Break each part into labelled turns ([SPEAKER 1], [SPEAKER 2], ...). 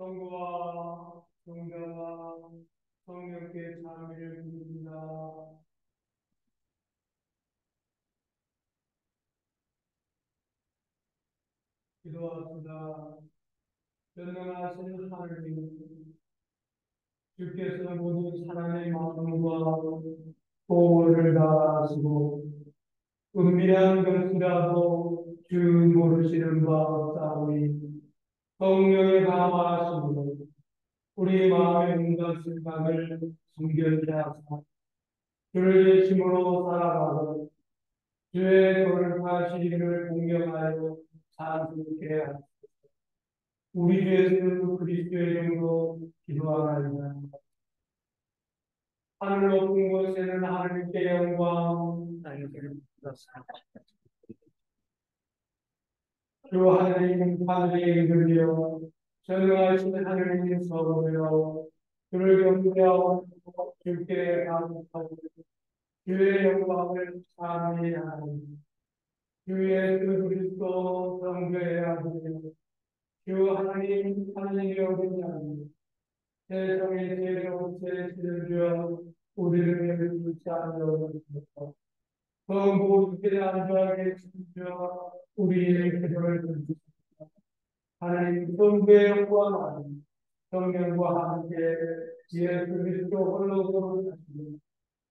[SPEAKER 1] 성부와 성자와 성령께 찬미를 드립니다. 기도합시다. 전능하신 하느님, 주께서 모든 사람의 마음과 보호를 다하시고 은밀한 것이라도 주 모르시는 바 없사오니 성령의 감화하심으로 우리 마음의 온갖 생각을 순결케 하사 주를 예심으로 살아가고 주의 거룩한 시기를 공경하여 찬송케 하소서. 우리 주 예수 그리스도의 이름으로 기도하나이다. 하늘 높은 곳에는 하나님께 영광, 주 하나님 하늘에 이르며 전능하신 하나님 서보며 주를 경배하고 주께 감사하고 주의 영광을 찬미하니 주 예수 그리스도 성도의 아들이요 주 하나님 하나님의 어린아이 세상의 죄로 죄를 주어 우리를 불지 않으려 하소서. 그 모든 안전하게 주여 우리의 기도를 들으소서. 하나님 성부의 영광 성령과 함께 예수 그리스도 홀로 거룩하시고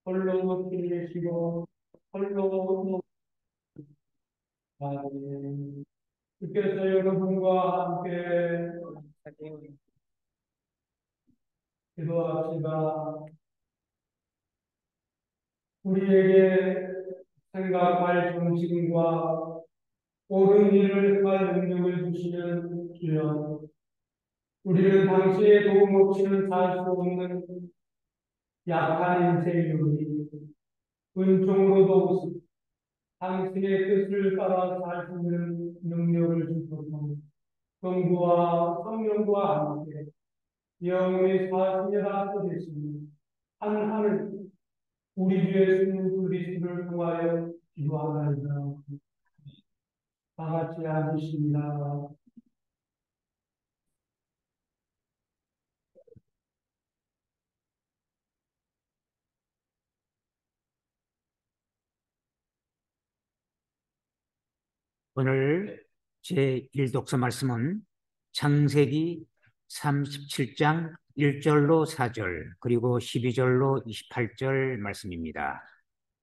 [SPEAKER 1] 홀로 계시고 홀로 아멘. 주께서 여러분과 함께 기도합시다. 우리에게 생각할 정신과 옳은 일을 할 능력을 주시는 주여, 우리는 당시에 도움 없이는 살 수 없는 약한 인생이오니 은총으로도 당신의 뜻을 따라 살 수 있는 능력을 주소서. 성부와 성령과 함께 영원히 사시리라 되시니 한 하늘 우리 주 예수 그리스도를 통하여 기도하나이다. 다 같이 앉으십니다.
[SPEAKER 2] 오늘 제1독서 말씀은 창세기 37장 1절로 4절 그리고 12절로 28절 말씀입니다.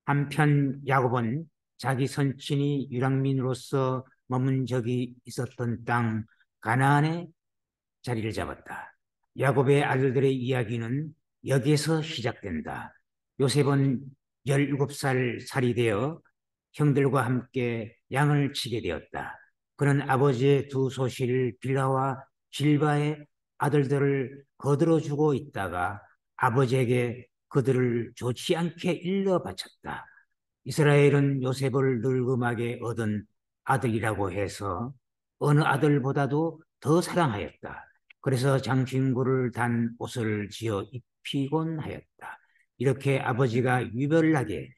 [SPEAKER 2] 한편 야곱은 자기 선친이 유랑민으로서 머문 적이 있었던 땅 가나안에 자리를 잡았다. 야곱의 아들들의 이야기는 여기에서 시작된다. 요셉은 17살이 되어 형들과 함께 양을 치게 되었다. 그는 아버지의 두 소실 빌하와 질바의 아들들을 거들어주고 있다가 아버지에게 그들을 좋지 않게 일러 바쳤다. 이스라엘은 요셉을 늙음하게 얻은 아들이라고 해서 어느 아들보다도 더 사랑하였다. 그래서 장신구를 단 옷을 지어 입히곤 하였다. 이렇게 아버지가 유별나게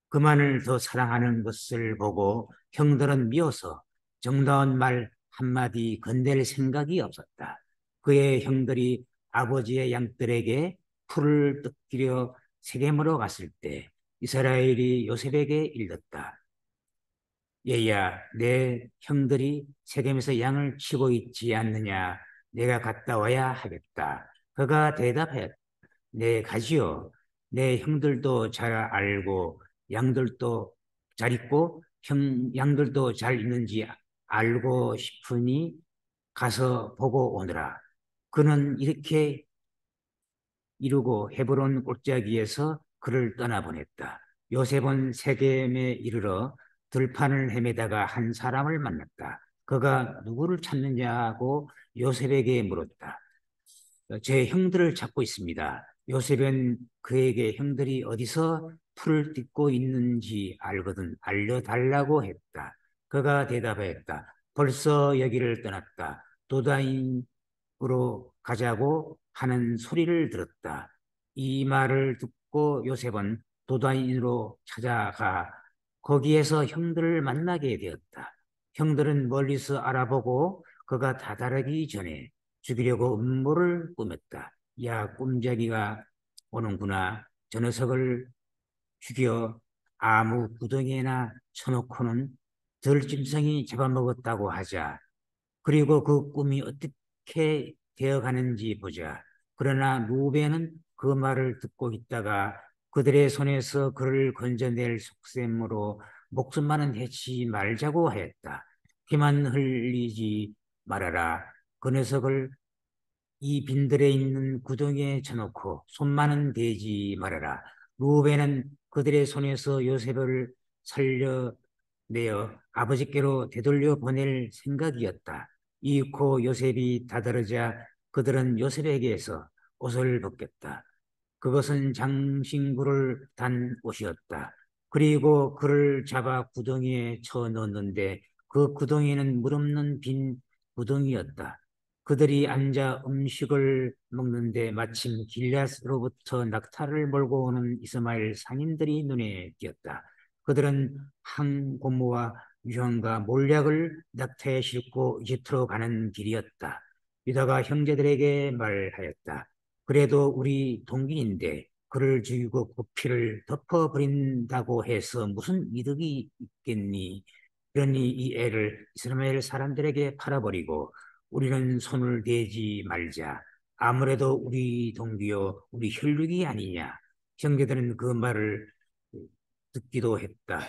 [SPEAKER 2] 그만을 더 사랑하는 것을 보고 형들은 미워서 정다운 말 한마디 건넬 생각이 없었다. 그의 형들이 아버지의 양들에게 풀을 뜯기려 세겜으로 갔을 때 이스라엘이 요셉에게 일렀다. 얘야, 내 형들이 세겜에서 양을 치고 있지 않느냐? 내가 갔다 와야 하겠다. 그가 대답하였다. 네, 가지요. 내 형들도 잘 알고 양들도 잘 있고 양들도 잘 있는지 알고 싶으니 가서 보고 오너라. 그는 이렇게 이루고 헤브론 골짜기에서 그를 떠나보냈다. 요셉은 세겜에 이르러 들판을 헤매다가 한 사람을 만났다. 그가 누구를 찾느냐고 요셉에게 물었다. 제 형들을 찾고 있습니다. 요셉은 그에게 형들이 어디서 풀을 뜯고 있는지 알거든 알려달라고 했다. 그가 대답했다. 벌써 여기를 떠났다. 도다인으로 가자고 하는 소리를 들었다. 이 말을 듣고 요셉은 도다인으로 찾아가 거기에서 형들을 만나게 되었다. 형들은 멀리서 알아보고 그가 다다르기 전에 죽이려고 음모를 꾸몄다. 야, 꼼짝이가 오는구나. 저 녀석을 죽여 아무 구덩이에나 쳐놓고는 들짐승이 잡아먹었다고 하자. 그리고 그 꿈이 어떻게 되어가는지 보자. 그러나 루벤은 그 말을 듣고 있다가 그들의 손에서 그를 건져낼 속셈으로 목숨만은 해치 말자고 하였다. 피만 흘리지 말아라. 그 녀석을 이 빈들에 있는 구덩이에 쳐놓고 손만은 대지 말아라. 루벤은 그들의 손에서 요셉을 살려내어 아버지께로 되돌려 보낼 생각이었다. 이윽고 요셉이 다다르자 그들은 요셉에게서 옷을 벗겼다. 그것은 장신구를 단 옷이었다. 그리고 그를 잡아 구덩이에 쳐넣었는데 그 구덩이는 물 없는 빈 구덩이였다. 그들이 앉아 음식을 먹는데 마침 길앗으로부터 낙타를 몰고 오는 이스마엘 상인들이 눈에 띄었다. 그들은 항고모와 유황과 몰약을 낙타에 싣고 이집트로 가는 길이었다. 유다가 형제들에게 말하였다. 그래도 우리 동기인데 그를 죽이고 그 피를 덮어버린다고 해서 무슨 이득이 있겠니? 그러니 이 애를 이스라엘 사람들에게 팔아버리고 우리는 손을 대지 말자. 아무래도 우리 동기요, 우리 혈육이 아니냐. 형제들은 그 말을 듣기도 했다.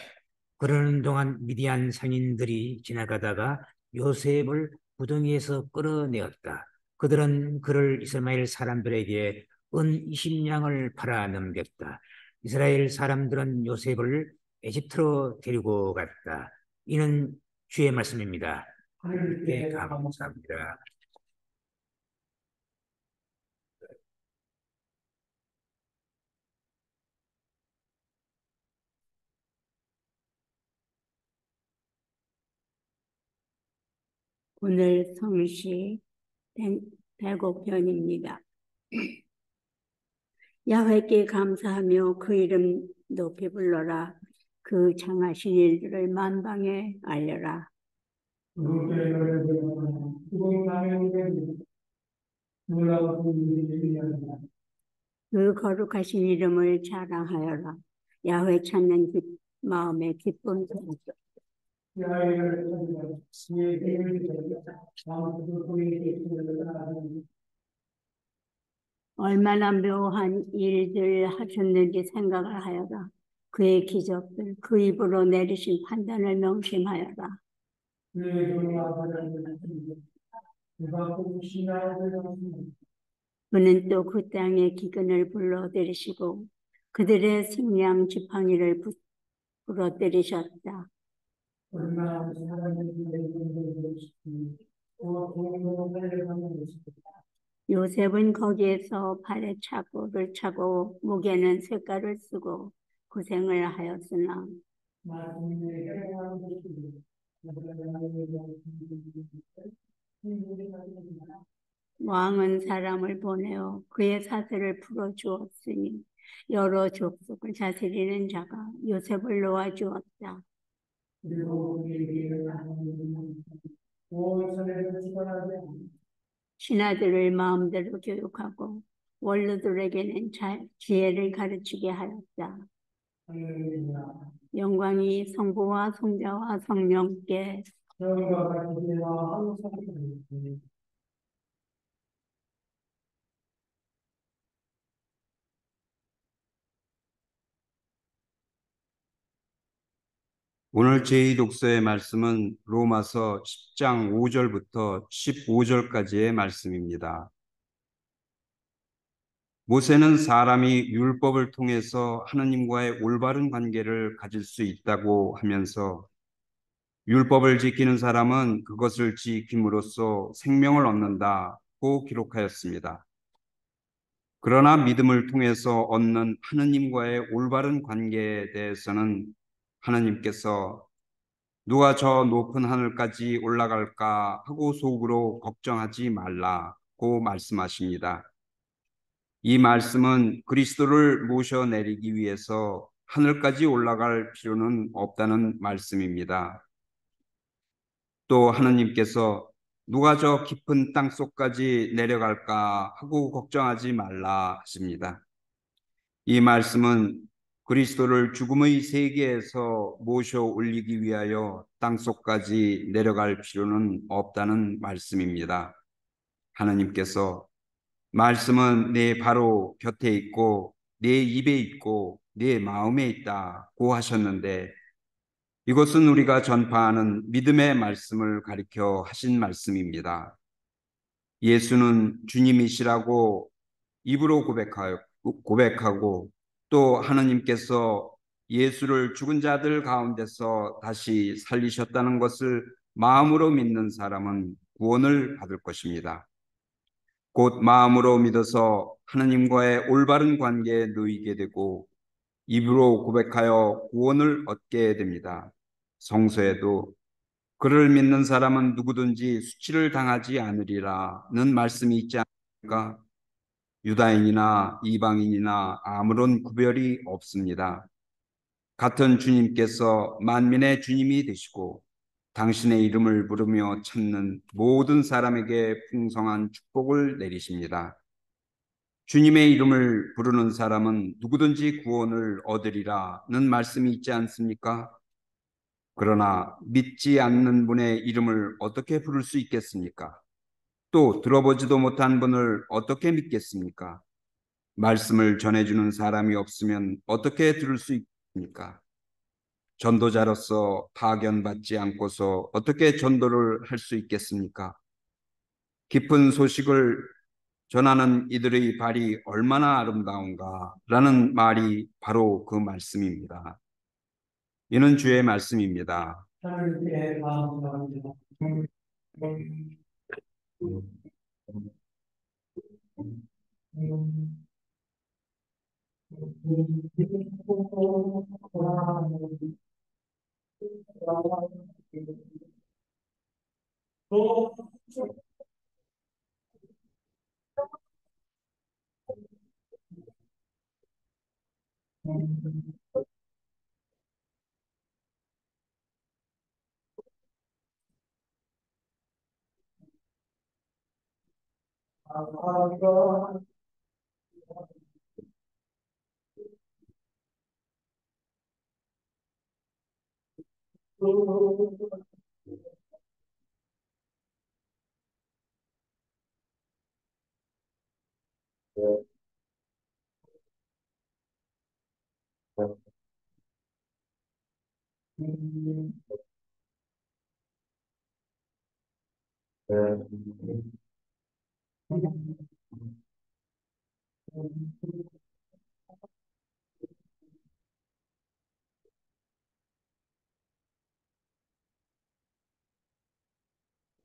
[SPEAKER 2] 그러는 동안 미디안 상인들이 지나가다가 요셉을 구덩이에서 끌어내었다. 그들은 그를 이스마엘 사람들에게 은 20냥을 팔아 넘겼다. 이스라엘 사람들은 요셉을 에집트로 데리고 갔다. 이는 주의 말씀입니다. 하나님께 감사합니다.
[SPEAKER 3] 오늘 성시 105편입니다. 야훼께 감사하며 그 이름 높이 불러라. 그 장하신 일들을 만방에 알려라. 그 거룩하신 이름을 자랑하여라. 야훼 찾는 마음에 기쁨 소리죠. 얼마나 묘한 일들 하셨는지 생각을 하여라. 그의 기적들, 그 입으로 내리신 판단을 명심하여라. 그는 또 그 땅의 기근을 불러들이시고 그들의 생량 지팡이를 부러뜨리셨다. 요셉은 거기에서 발에 차고를 차고 목에는 쇳가를 쓰고 고생을 하였으나
[SPEAKER 1] 말씀이 행하는 것이
[SPEAKER 3] 왕은 사람을 보내어 그의 사슬을 풀어주었으니 여러 족속을 다스리는 자가 요셉을 놓아주었다.
[SPEAKER 1] 그리고 우리에게 온 세대를 주관하게
[SPEAKER 3] 신하들을 마음대로 교육하고 원로들에게는 지혜를 가르치게 하였다.
[SPEAKER 1] 할렐루야.
[SPEAKER 3] 영광이 성부와 성자와 성령께
[SPEAKER 1] 영과 같으시와 항상 있으니
[SPEAKER 4] 오늘 제2 독서의 말씀은 로마서 10장 5절부터 15절까지의 말씀입니다. 모세는 사람이 율법을 통해서 하느님과의 올바른 관계를 가질 수 있다고 하면서 율법을 지키는 사람은 그것을 지킴으로써 생명을 얻는다고 기록하였습니다. 그러나 믿음을 통해서 얻는 하느님과의 올바른 관계에 대해서는 하느님께서 누가 저 높은 하늘까지 올라갈까 하고 속으로 걱정하지 말라고 말씀하십니다. 이 말씀은 그리스도를 모셔내리기 위해서 하늘까지 올라갈 필요는 없다는 말씀입니다. 또 하느님께서 누가 저 깊은 땅속까지 내려갈까 하고 걱정하지 말라 하십니다. 이 말씀은 그리스도를 죽음의 세계에서 모셔 올리기 위하여 땅속까지 내려갈 필요는 없다는 말씀입니다. 하나님께서 말씀은 내 바로 곁에 있고 내 입에 있고 내 마음에 있다고 하셨는데 이것은 우리가 전파하는 믿음의 말씀을 가리켜 하신 말씀입니다. 예수는 주님이시라고 입으로 고백하고 또 하나님께서 예수를 죽은 자들 가운데서 다시 살리셨다는 것을 마음으로 믿는 사람은 구원을 받을 것입니다. 곧 마음으로 믿어서 하나님과의 올바른 관계에 놓이게 되고 입으로 고백하여 구원을 얻게 됩니다. 성서에도 그를 믿는 사람은 누구든지 수치를 당하지 않으리라는 말씀이 있지 않습니까? 유다인이나 이방인이나 아무런 구별이 없습니다. 같은 주님께서 만민의 주님이 되시고 당신의 이름을 부르며 찾는 모든 사람에게 풍성한 축복을 내리십니다. 주님의 이름을 부르는 사람은 누구든지 구원을 얻으리라는 말씀이 있지 않습니까? 그러나 믿지 않는 분의 이름을 어떻게 부를 수 있겠습니까? 또 들어보지도 못한 분을 어떻게 믿겠습니까? 말씀을 전해주는 사람이 없으면 어떻게 들을 수 있습니까? 전도자로서 파견받지 않고서 어떻게 전도를 할 수 있겠습니까? 깊은 소식을 전하는 이들의 발이 얼마나 아름다운가 라는 말이 바로 그 말씀입니다. 이는 주의 말씀입니다.
[SPEAKER 1] 하나님께 감사합니다.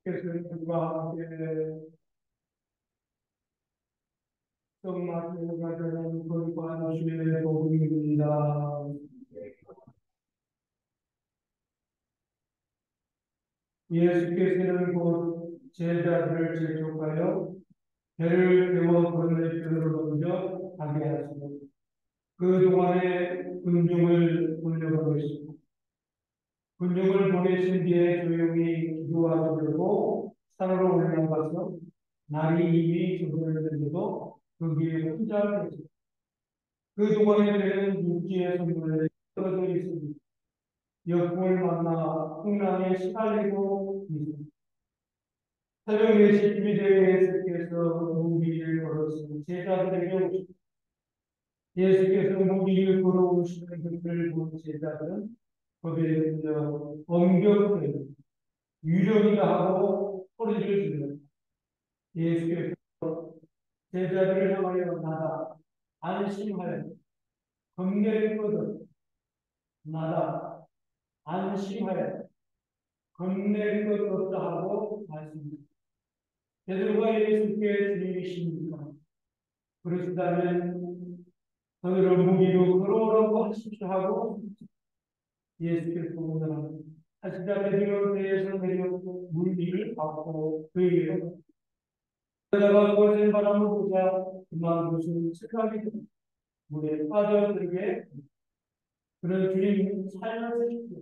[SPEAKER 1] 예수님과 함께 정말 가져가는 것과 주의 복음입니다. 예수께서는 곧 제자들을 재촉하여 배를 태워 건너편으로 먼저 가게 하시고 그동안에 군중을 돌려보내시고 군중을 보내신 뒤에 조용히 기도하시려고 산으로 올라가서 날이 이미 저물었는데도 거기에 혼자 계셨다. 그동안에 배는 육지에 떨어져 있습니다. 역풍을 만나 풍랑에 시달리고 있습니다. 새벽 4시쯤이 되어 예수께서 무기를 걸어서 제자들에게 오십니다. 예수께서 무기를 걸어오시는 것을 본 제자들은 거기에 들려 엄격하게 유령이다 하고 소리를 지르며 예수께서 제자들을 향하여 나다 안심하여 겁내거든 나다 안심하여 겁낼 것 없다 하고 말씀합니다. 베드로가 예수께 주님이십니까? 그러시다면 저들을 무기로 걸어오라고 하십시오 하고 예수께서 오더라 하시자 베드로에 대해서 내려오고 물 위를 받고 그에게로 그러다가 거센 바람을 보자 그만 무슨 착하게 물에 빠져들게 그런 주님 살려주십시오.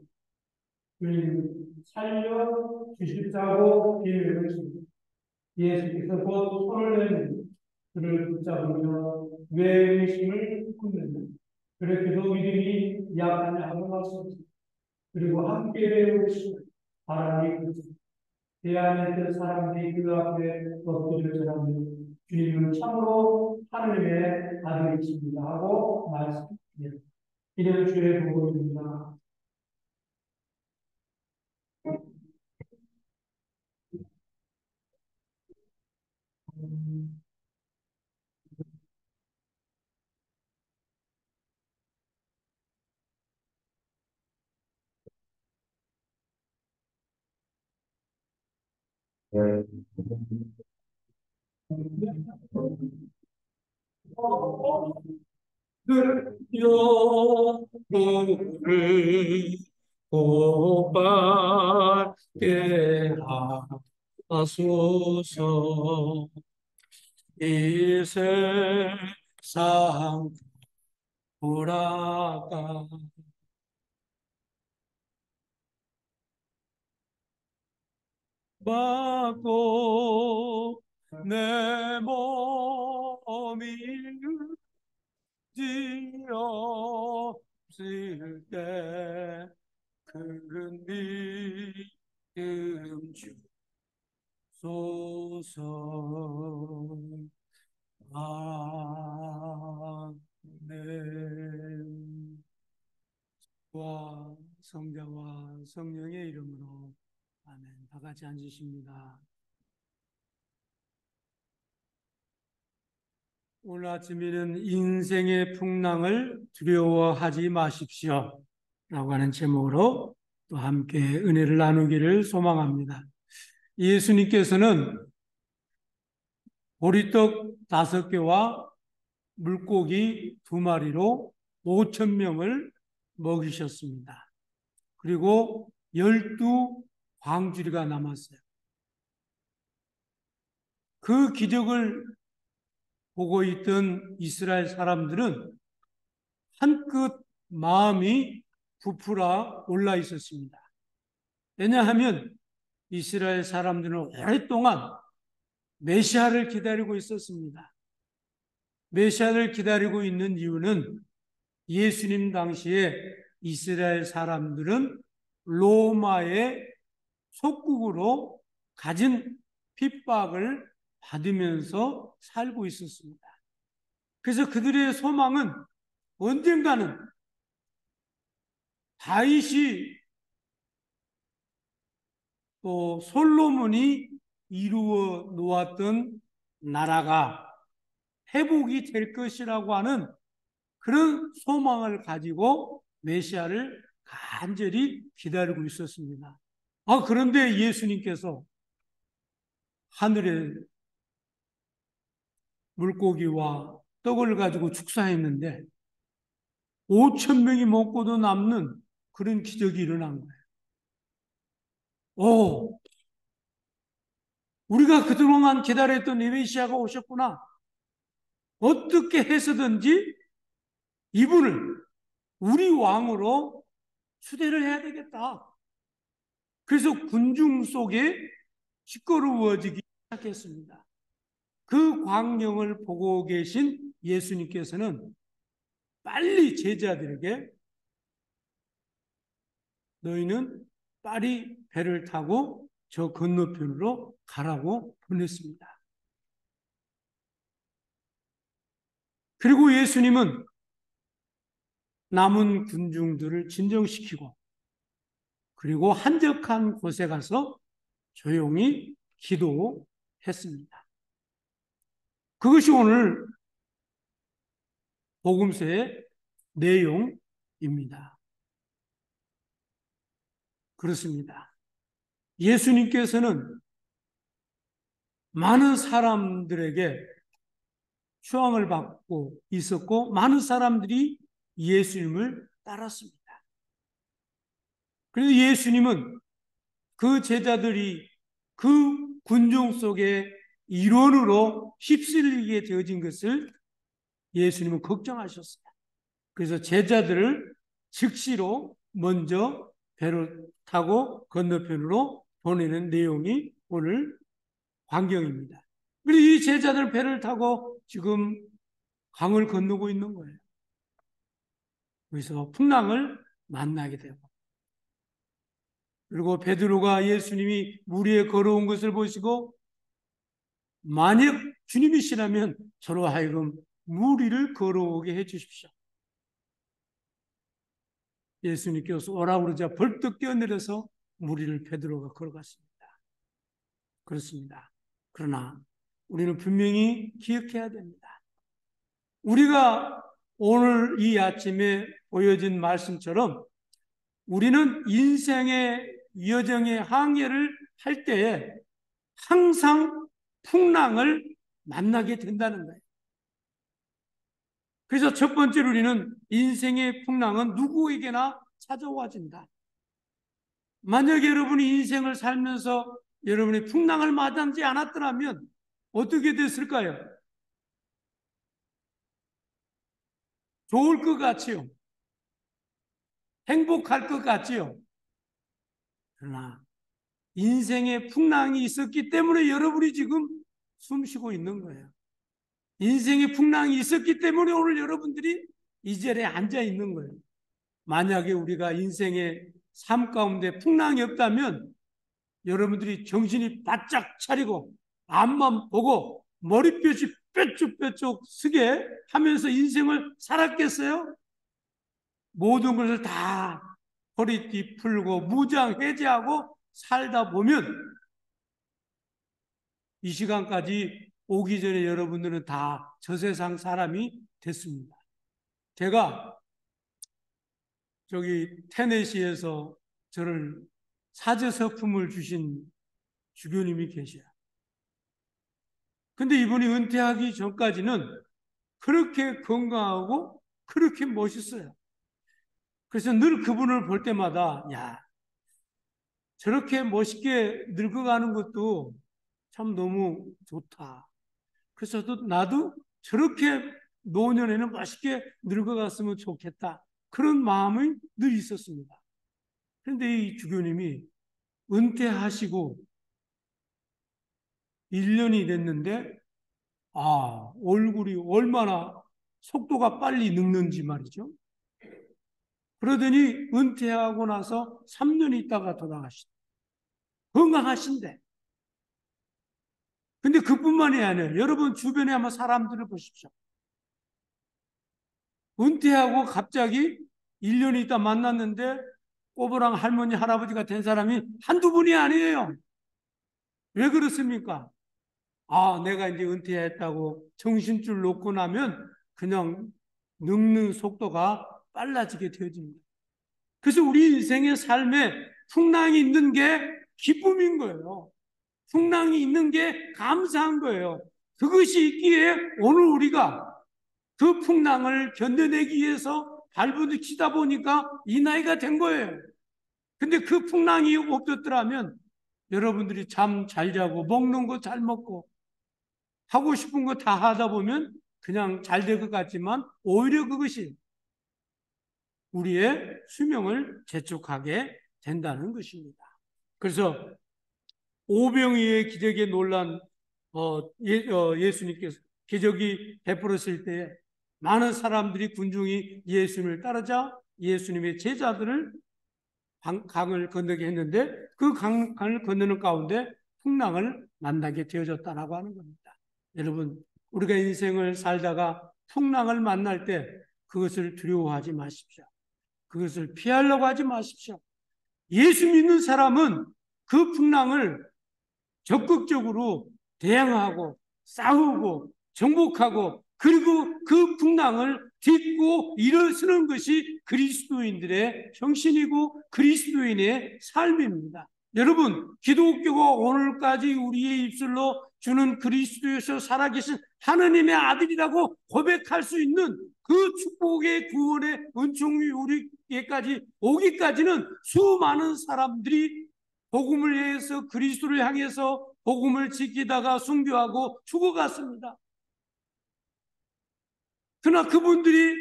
[SPEAKER 1] 주님 살려주십사고 기회를 줍니다. 예수께서 곧 손을 내밀고 그를 붙잡으며 외심을 품는다. 그렇게도 믿음이 약하냐 하고 말씀하십니다. 그리고 함께 배우시고 바람이 그치고 대안에 사람들이 그 앞에 엎드려 절하며 주님은 참으로 하느님의 아들이십니다 하고 말씀합니다. 이는 주의 복음입니다.
[SPEAKER 5] 영혼을 복받게 하소서. 이 세상 돌아가 받고 내 몸이 지었을 때 큰 믿음 주소서. 아멘. 와 성자와 성령의 이름으로 아멘. 다 같이 앉으십니다. 오늘 아침에는 인생의 풍랑을 두려워하지 마십시오 라고 하는 제목으로 또 함께 은혜를 나누기를 소망합니다. 예수님께서는 보리떡 5개와 물고기 2마리로 5,000명을 먹이셨습니다. 그리고 12광주리가 남았어요. 그 기적을 보고 있던 이스라엘 사람들은 한껏 마음이 부풀어 올라 있었습니다. 왜냐하면 이스라엘 사람들은 오랫동안 메시아를 기다리고 있었습니다. 메시아를 기다리고 있는 이유는 예수님 당시에 이스라엘 사람들은 로마의 속국으로 가진 핍박을 받으면서 살고 있었습니다. 그래서 그들의 소망은 언젠가는 다윗이 또 솔로몬이 이루어 놓았던 나라가 회복이 될 것이라고 하는 그런 소망을 가지고 메시아를 간절히 기다리고 있었습니다. 그런데 예수님께서 하늘에 물고기와 떡을 가지고 축사했는데 5,000명이 먹고도 남는 그런 기적이 일어난 거예요. 오, 우리가 그동안 기다렸던 이 메시아가 오셨구나. 어떻게 해서든지 이분을 우리 왕으로 추대를 해야 되겠다. 그래서 군중 속에 시끄러워지기 시작했습니다. 그 광경을 보고 계신 예수님께서는 빨리 제자들에게 너희는 빨리 배를 타고 저 건너편으로 가라고 보냈습니다. 그리고 예수님은 남은 군중들을 진정시키고 그리고 한적한 곳에 가서 조용히 기도했습니다. 그것이 오늘 복음서의 내용입니다. 그렇습니다. 예수님께서는 많은 사람들에게 추앙을 받고 있었고 많은 사람들이 예수님을 따랐습니다. 그래서 예수님은 그 제자들이 그 군중 속에 일원으로 휩쓸리게 되어진 것을 예수님은 걱정하셨어요. 그래서 제자들을 즉시로 먼저 배를 타고 건너편으로 보내는 내용이 오늘 광경입니다. 그리고 이 제자들 배를 타고 지금 강을 건너고 있는 거예요. 그래서 풍랑을 만나게 되고 그리고 베드로가 예수님이 물 위에 걸어온 것을 보시고 만약 주님이시라면 저로 하여금 물 위를 걸어오게 해 주십시오. 예수님께서 오라고 그러자 벌떡 뛰어내려서 물 위를 베드로가 걸어갔습니다. 그렇습니다. 그러나 우리는 분명히 기억해야 됩니다. 우리가 오늘 이 아침에 보여진 말씀처럼 우리는 인생의 여정의 항해를 할 때에 항상 풍랑을 만나게 된다는 거예요. 그래서 첫 번째로 우리는 인생의 풍랑은 누구에게나 찾아와진다. 만약에 여러분이 인생을 살면서 여러분이 풍랑을 맞지 않았더라면 어떻게 됐을까요? 좋을 것 같지요. 행복할 것 같지요. 그러나 인생의 풍랑이 있었기 때문에 여러분이 지금 숨쉬고 있는 거예요. 인생의 풍랑이 있었기 때문에 오늘 여러분들이 이 자리에 앉아 있는 거예요. 만약에 우리가 인생의 삶 가운데 풍랑이 없다면 여러분들이 정신이 바짝 차리고 앞만 보고 머리뼈이 뾰족뾰족 쓰게 하면서 인생을 살았겠어요? 모든 것을 다 허리띠 풀고 무장 해제하고 살다 보면 이 시간까지 오기 전에 여러분들은 다 저 세상 사람이 됐습니다. 제가 저기 테네시에서 저를 사제서품을 주신 주교님이 계셔요. 근데 이분이 은퇴하기 전까지는 그렇게 건강하고 그렇게 멋있어요. 그래서 늘 그분을 볼 때마다 야, 저렇게 멋있게 늙어가는 것도 참 너무 좋다. 그래서 나도 저렇게 노년에는 멋있게 늙어갔으면 좋겠다. 그런 마음이 늘 있었습니다. 그런데 이 주교님이 은퇴하시고 1년이 됐는데 얼굴이 얼마나 속도가 빨리 늙는지 말이죠. 그러더니 은퇴하고 나서 3년 있다가 돌아가시다. 건강하신데. 근데 그뿐만이 아니에요. 여러분 주변에 한번 사람들을 보십시오. 은퇴하고 갑자기 1년 있다 만났는데 꼬부랑 할머니, 할아버지가 된 사람이 한두 분이 아니에요. 왜 그렇습니까? 내가 이제 은퇴했다고 정신줄 놓고 나면 그냥 늙는 속도가 빨라지게 되어집니다. 그래서 우리 인생의 삶에 풍랑이 있는 게 기쁨인 거예요. 풍랑이 있는 게 감사한 거예요. 그것이 있기에 오늘 우리가 그 풍랑을 견뎌내기 위해서 발부딪히다 보니까 이 나이가 된 거예요. 근데 그 풍랑이 없었더라면 여러분들이 잠 잘 자고 먹는 거 잘 먹고 하고 싶은 거 다 하다 보면 그냥 잘 될 것 같지만 오히려 그것이 우리의 수명을 재촉하게 된다는 것입니다. 그래서 오병이의 기적에 놀란 예수님께서 기적이 베풀었을 때 많은 사람들이 군중이 예수님을 따르자 예수님의 제자들을 강을 건너게 했는데 그 강을 건너는 가운데 풍랑을 만나게 되어졌다라고 하는 겁니다. 여러분, 우리가 인생을 살다가 풍랑을 만날 때 그것을 두려워하지 마십시오. 그것을 피하려고 하지 마십시오. 예수 믿는 사람은 그 풍랑을 적극적으로 대항하고 싸우고 정복하고 그리고 그 풍랑을 딛고 일어서는 것이 그리스도인들의 정신이고 그리스도인의 삶입니다. 여러분, 기독교가 오늘까지 우리의 입술로 주는 그리스도에서 살아계신 하느님의 아들이라고 고백할 수 있는 그 축복의 구원의 은총이 우리에게까지 오기까지는 수많은 사람들이 복음을 위해서 그리스도를 향해서 복음을 지키다가 순교하고 죽어갔습니다. 그러나 그분들이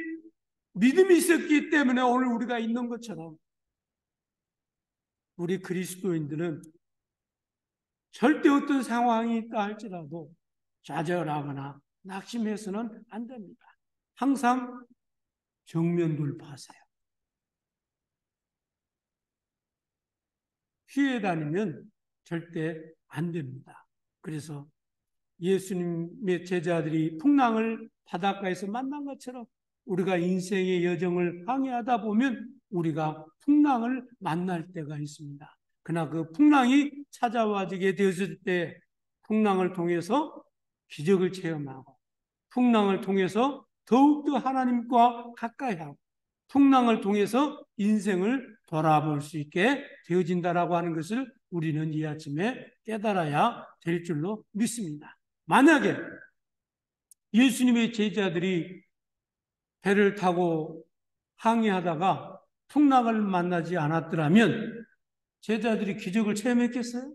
[SPEAKER 5] 믿음이 있었기 때문에 오늘 우리가 있는 것처럼 우리 그리스도인들은 절대 어떤 상황이 있다 할지라도 좌절하거나 낙심해서는 안 됩니다. 항상 정면 돌파하세요. 피해 다니면 절대 안 됩니다. 그래서 예수님의 제자들이 풍랑을 바닷가에서 만난 것처럼 우리가 인생의 여정을 항해하다 보면 우리가 풍랑을 만날 때가 있습니다. 그러나 그 풍랑이 찾아와지게 되었을 때 풍랑을 통해서 기적을 체험하고 풍랑을 통해서 더욱더 하나님과 가까이 하고 풍랑을 통해서 인생을 돌아볼 수 있게 되어진다라고 하는 것을 우리는 이 아침에 깨달아야 될 줄로 믿습니다. 만약에 예수님의 제자들이 배를 타고 항해하다가 풍랑을 만나지 않았더라면 제자들이 기적을 체험했겠어요?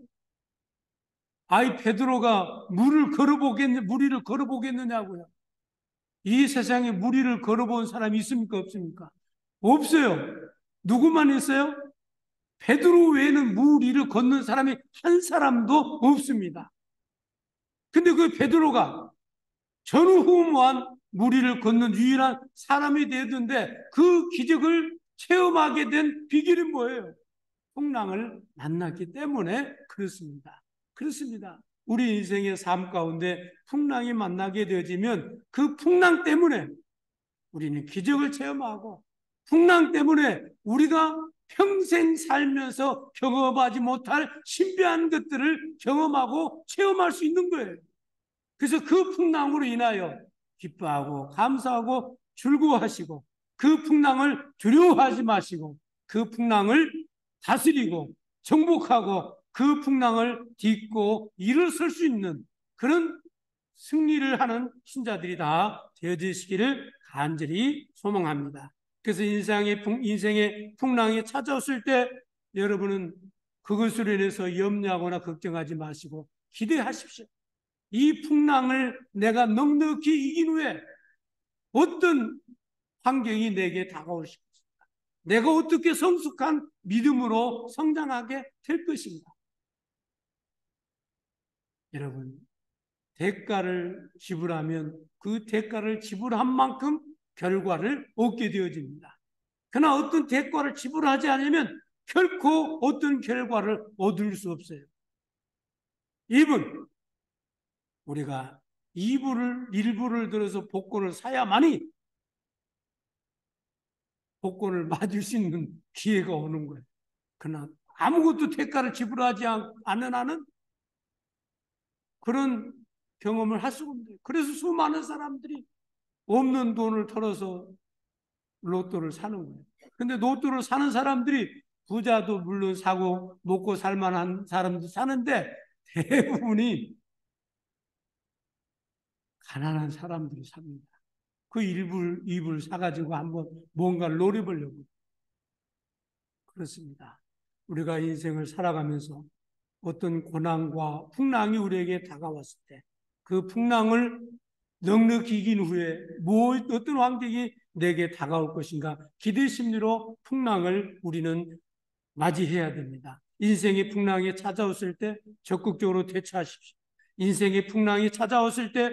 [SPEAKER 5] 아이 베드로가 무리를 걸어보겠느냐고요. 이 세상에 무리를 걸어본 사람이 있습니까? 없습니까? 없어요. 누구만 있어요? 베드로 외에는 무리를 걷는 사람이 한 사람도 없습니다. 근데 그 베드로가 전후무한 무리를 걷는 유일한 사람이 되었는데 그 기적을 체험하게 된 비결이 뭐예요? 풍랑을 만났기 때문에 그렇습니다. 그렇습니다. 우리 인생의 삶 가운데 풍랑이 만나게 되어지면 그 풍랑 때문에 우리는 기적을 체험하고 풍랑 때문에 우리가 평생 살면서 경험하지 못할 신비한 것들을 경험하고 체험할 수 있는 거예요. 그래서 그 풍랑으로 인하여 기뻐하고 감사하고 즐거워하시고 그 풍랑을 두려워하지 마시고 그 풍랑을 다스리고 정복하고 그 풍랑을 딛고 일어설 수 있는 그런 승리를 하는 신자들이 다 되어지시기를 간절히 소망합니다. 그래서 인생의 풍랑이 찾아왔을 때 여러분은 그것으로 인해서 염려하거나 걱정하지 마시고 기대하십시오. 이 풍랑을 내가 넉넉히 이긴 후에 어떤 환경이 내게 다가올 것입니다. 내가 어떻게 성숙한 믿음으로 성장하게 될 것입니다. 여러분, 대가를 지불하면 그 대가를 지불한 만큼 결과를 얻게 되어집니다. 그러나 어떤 대가를 지불하지 않으면 결코 어떤 결과를 얻을 수 없어요. 우리가 일부를 들어서 복권을 사야만이 복권을 맞을 수 있는 기회가 오는 거예요. 그러나 아무것도 대가를 지불하지 않는 한은 그런 경험을 할 수가 없는 거예요. 그래서 수많은 사람들이 없는 돈을 털어서 로또를 사는 거예요. 근데 로또를 사는 사람들이 부자도 물론 사고 먹고 살 만한 사람도 사는데 대부분이 가난한 사람들이 삽니다. 그 이불 사가지고 한번 뭔가를 노려보려고. 그렇습니다. 우리가 인생을 살아가면서 어떤 고난과 풍랑이 우리에게 다가왔을 때 그 풍랑을 넉넉히 이긴 후에 어떤 환경이 내게 다가올 것인가 기대 심리로 풍랑을 우리는 맞이해야 됩니다. 인생의 풍랑이 찾아왔을 때 적극적으로 대처하십시오. 인생의 풍랑이 찾아왔을 때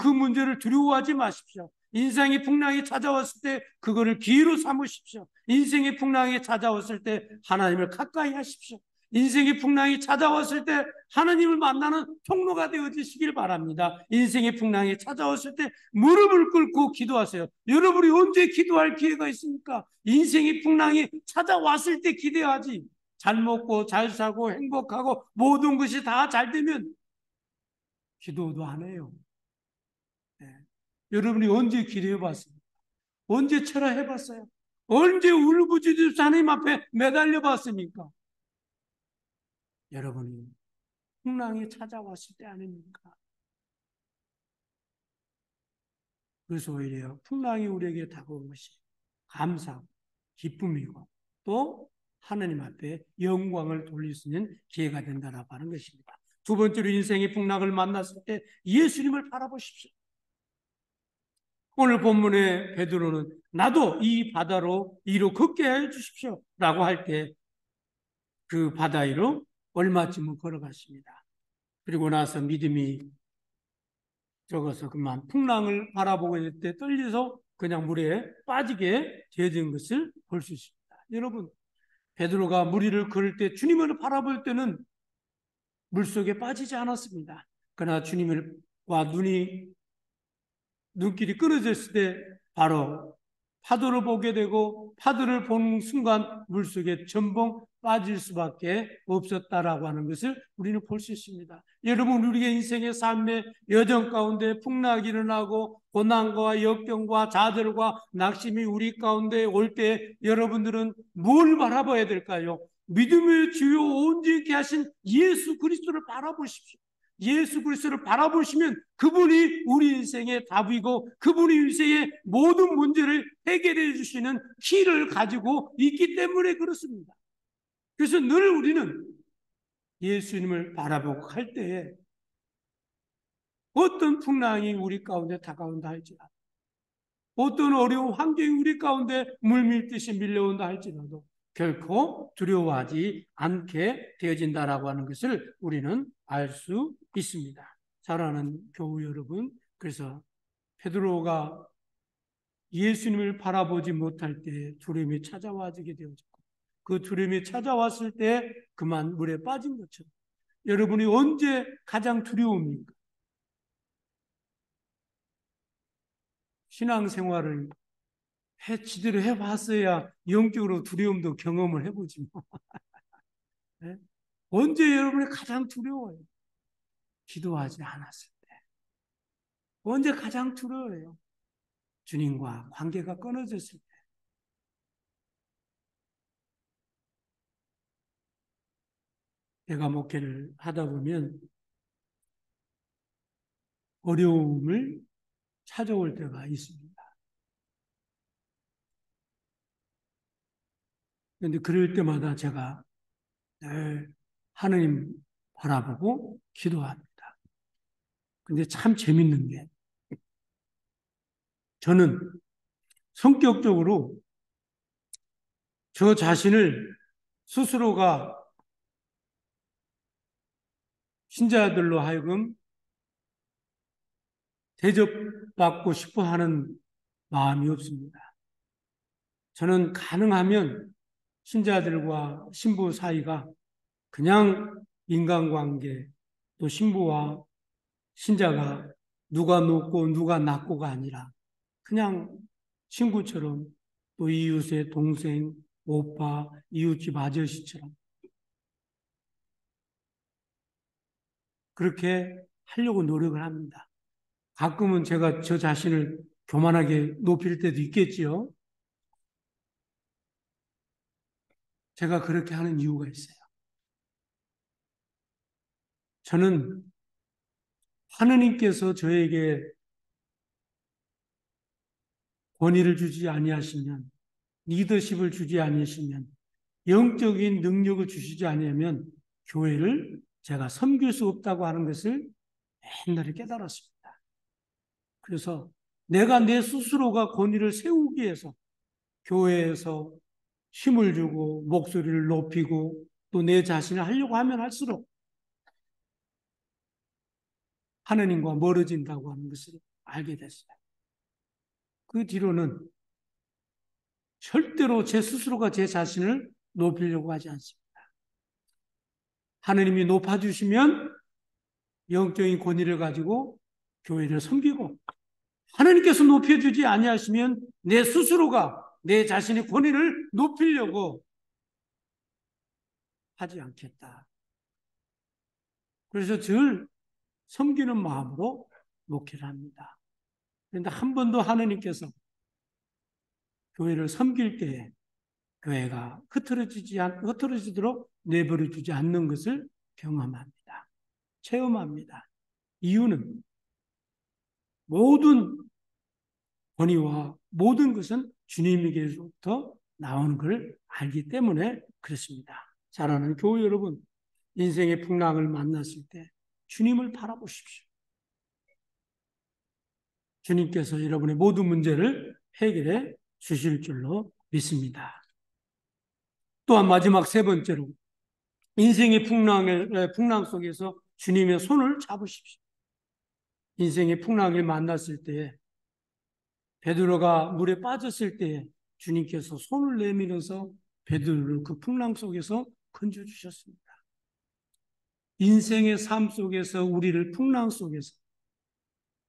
[SPEAKER 5] 그 문제를 두려워하지 마십시오. 인생의 풍랑이 찾아왔을 때 그거를 기회로 삼으십시오. 인생의 풍랑이 찾아왔을 때 하나님을 가까이 하십시오. 인생의 풍랑이 찾아왔을 때 하나님을 만나는 통로가 되어지시길 바랍니다. 인생의 풍랑이 찾아왔을 때 무릎을 꿇고 기도하세요. 여러분이 언제 기도할 기회가 있습니까? 인생의 풍랑이 찾아왔을 때 기대하지. 잘 먹고 잘 사고 행복하고 모든 것이 다 잘 되면 기도도 안 해요. 네. 여러분이 언제 기도해 봤습니까? 언제 철화해 봤어요? 언제 울부짖으면서 하나님 앞에 매달려 봤습니까? 여러분이 풍랑이 찾아왔을 때 아닙니까? 그래서 오히려 풍랑이 우리에게 다가온 것이 감사, 기쁨이고 또 하나님 앞에 영광을 돌릴 수 있는 기회가 된다라고 하는 것입니다. 두 번째로 인생의 풍랑을 만났을 때 예수님을 바라보십시오. 오늘 본문의 베드로는 나도 이 바다로 이로 걷게 해 주십시오 라고 할 때 그 바다 위로 얼마쯤은 걸어갔습니다. 그리고 나서 믿음이 적어서 그만 풍랑을 바라보고 있을 때 떨려서 그냥 물에 빠지게 되어진 것을 볼 수 있습니다. 여러분, 베드로가 물 위를 걸을 때 주님을 바라볼 때는 물속에 빠지지 않았습니다. 그러나 주님과 눈길이 끊어졌을 때 바로 파도를 보게 되고 파도를 보는 순간 물속에 전봉 빠질 수밖에 없었다라고 하는 것을 우리는 볼 수 있습니다. 여러분, 우리의 인생의 삶의 여정 가운데 풍랑이 일어나고 고난과 역경과 좌절과 낙심이 우리 가운데 올 때 여러분들은 뭘 바라봐야 될까요? 믿음의 주요 온전케 하신 예수 그리스도를 바라보십시오. 예수 그리스도를 바라보시면 그분이 우리 인생의 답이고 그분이 인생의 모든 문제를 해결해 주시는 키를 가지고 있기 때문에 그렇습니다. 그래서 늘 우리는 예수님을 바라보고 할 때에 어떤 풍랑이 우리 가운데 다가온다 할지라도 어떤 어려운 환경이 우리 가운데 물밀듯이 밀려온다 할지라도 결코 두려워하지 않게 되어진다라고 하는 것을 우리는 알 수 있습니다. 사랑하는 교우 여러분, 그래서 베드로가 예수님을 바라보지 못할 때 두려움이 찾아와지게 되어졌고 그 두려움이 찾아왔을 때 그만 물에 빠진 것처럼 여러분이 언제 가장 두려웁니까? 신앙생활을 제대로 해봤어야 영적으로 두려움도 경험을 해보지 뭐. 네? 언제 여러분이 가장 두려워요? 기도하지 않았을 때. 언제 가장 두려워요? 주님과 관계가 끊어졌을 때. 내가 목회를 하다 보면 어려움을 찾아올 때가 있습니다. 그런데 그럴 때마다 제가 하나님 바라보고 기도합니다. 근데 참 재밌는 게 저는 성격적으로 저 자신을 스스로가 신자들로 하여금 대접받고 싶어 하는 마음이 없습니다. 저는 가능하면 신자들과 신부 사이가 그냥 인간관계, 또 신부와 신자가 누가 높고 누가 낮고가 아니라 그냥 친구처럼 또 이웃의 동생, 오빠, 이웃집 아저씨처럼 그렇게 하려고 노력을 합니다. 가끔은 제가 저 자신을 교만하게 높일 때도 있겠지요. 제가 그렇게 하는 이유가 있어요. 저는 하느님께서 저에게 권위를 주지 아니하시면, 리더십을 주지 아니하시면, 영적인 능력을 주시지 아니하면 교회를 제가 섬길 수 없다고 하는 것을 옛날에 깨달았습니다. 그래서 내가 내 스스로가 권위를 세우기 위해서 교회에서 힘을 주고 목소리를 높이고 또 내 자신을 하려고 하면 할수록 하느님과 멀어진다고 하는 것을 알게 됐어요. 그 뒤로는 절대로 제 스스로가 제 자신을 높이려고 하지 않습니다. 하느님이 높아주시면 영적인 권위를 가지고 교회를 섬기고, 하나님께서 높여주지 아니하시면 내 스스로가 내 자신의 권위를 높이려고 하지 않겠다. 그래서 늘 섬기는 마음으로 목회를 합니다. 그런데 한 번도 하나님께서 교회를 섬길 때에 교회가 흐트러지도록 내버려두지 않는 것을 경험합니다. 체험합니다. 이유는 모든 권위와 모든 것은 주님에게로부터 나오는 것을 알기 때문에 그렇습니다. 사랑하는 교회 여러분, 인생의 풍랑을 만났을 때 주님을 바라보십시오. 주님께서 여러분의 모든 문제를 해결해 주실 줄로 믿습니다. 또한 마지막 세 번째로, 인생의 풍랑 속에서 주님의 손을 잡으십시오. 인생의 풍랑을 만났을 때, 베드로가 물에 빠졌을 때 주님께서 손을 내밀어서 베드로를 그 풍랑 속에서 건져주셨습니다. 인생의 삶 속에서 우리를 풍랑 속에서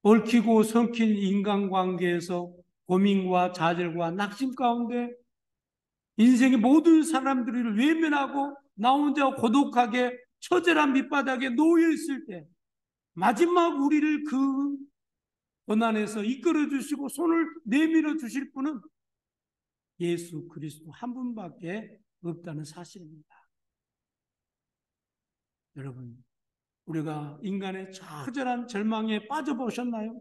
[SPEAKER 5] 얽히고 섞인 인간관계에서 고민과 좌절과 낙심 가운데 인생의 모든 사람들을 외면하고 나 혼자 고독하게 처절한 밑바닥에 놓여있을 때 마지막 우리를 그 고난에서 이끌어 주시고 손을 내밀어 주실 분은 예수 그리스도 한 분밖에 없다는 사실입니다. 여러분, 우리가 인간의 처절한 절망에 빠져보셨나요?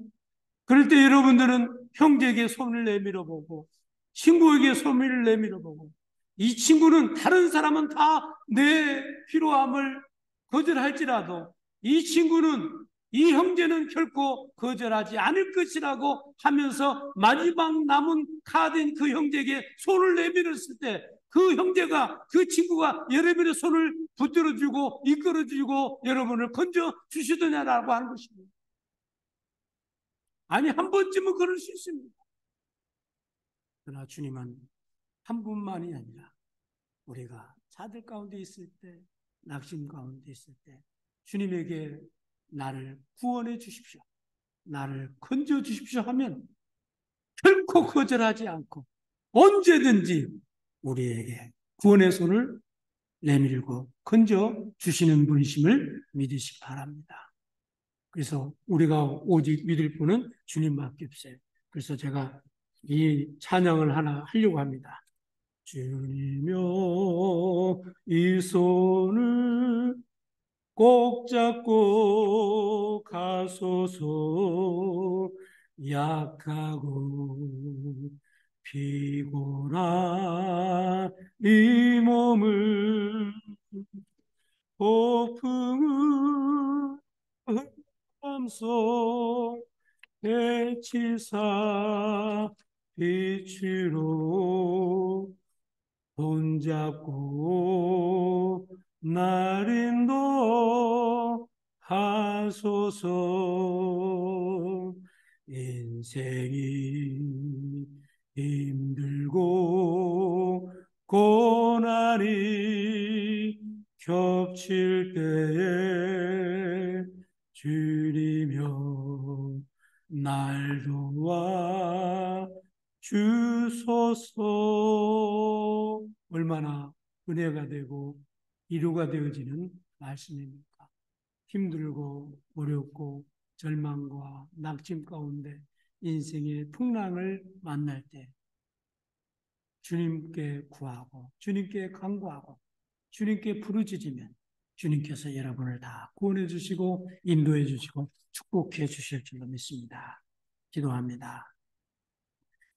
[SPEAKER 5] 그럴 때 여러분들은 형제에게 손을 내밀어 보고 친구에게 손을 내밀어 보고, 이 친구는 다른 사람은 다 내 필요함을 거절할지라도 이 친구는, 이 형제는 결코 거절하지 않을 것이라고 하면서 마지막 남은 카드인 그 형제에게 손을 내밀었을 때 그 형제가, 그 친구가 여러분의 손을 붙들어주고 이끌어주고 여러분을 건져주시더냐라고 하는 것입니다. 아니, 한 번쯤은 그럴 수 있습니다. 그러나 주님은 한 분만이 아니라 우리가 자들 가운데 있을 때, 낙심 가운데 있을 때 주님에게 나를 구원해 주십시오, 나를 건져 주십시오 하면 결코 거절하지 않고 언제든지 우리에게 구원의 손을 내밀고 건져 주시는 분이심을 믿으시기 바랍니다. 그래서 우리가 오직 믿을 분은 주님밖에 없어요. 그래서 제가 이 찬양을 하나 하려고 합니다. 주님여 이 손을 꼭 잡고 가소서. 약하고 피곤한 이 몸을 폭풍은 흑암속 대치사 빛으로 손잡고 날 인도하소서. 인생이 힘들고 고난이 겹칠 때에 주님여 날 도와 주소서. 얼마나 은혜가 되고 위로가 되어지는 말씀입니까? 힘들고 어렵고 절망과 낙심 가운데 인생의 풍랑을 만날 때 주님께 구하고 주님께 간구하고 주님께 부르짖으면 주님께서 여러분을 다 구원해 주시고 인도해 주시고 축복해 주실 줄로 믿습니다. 기도합니다.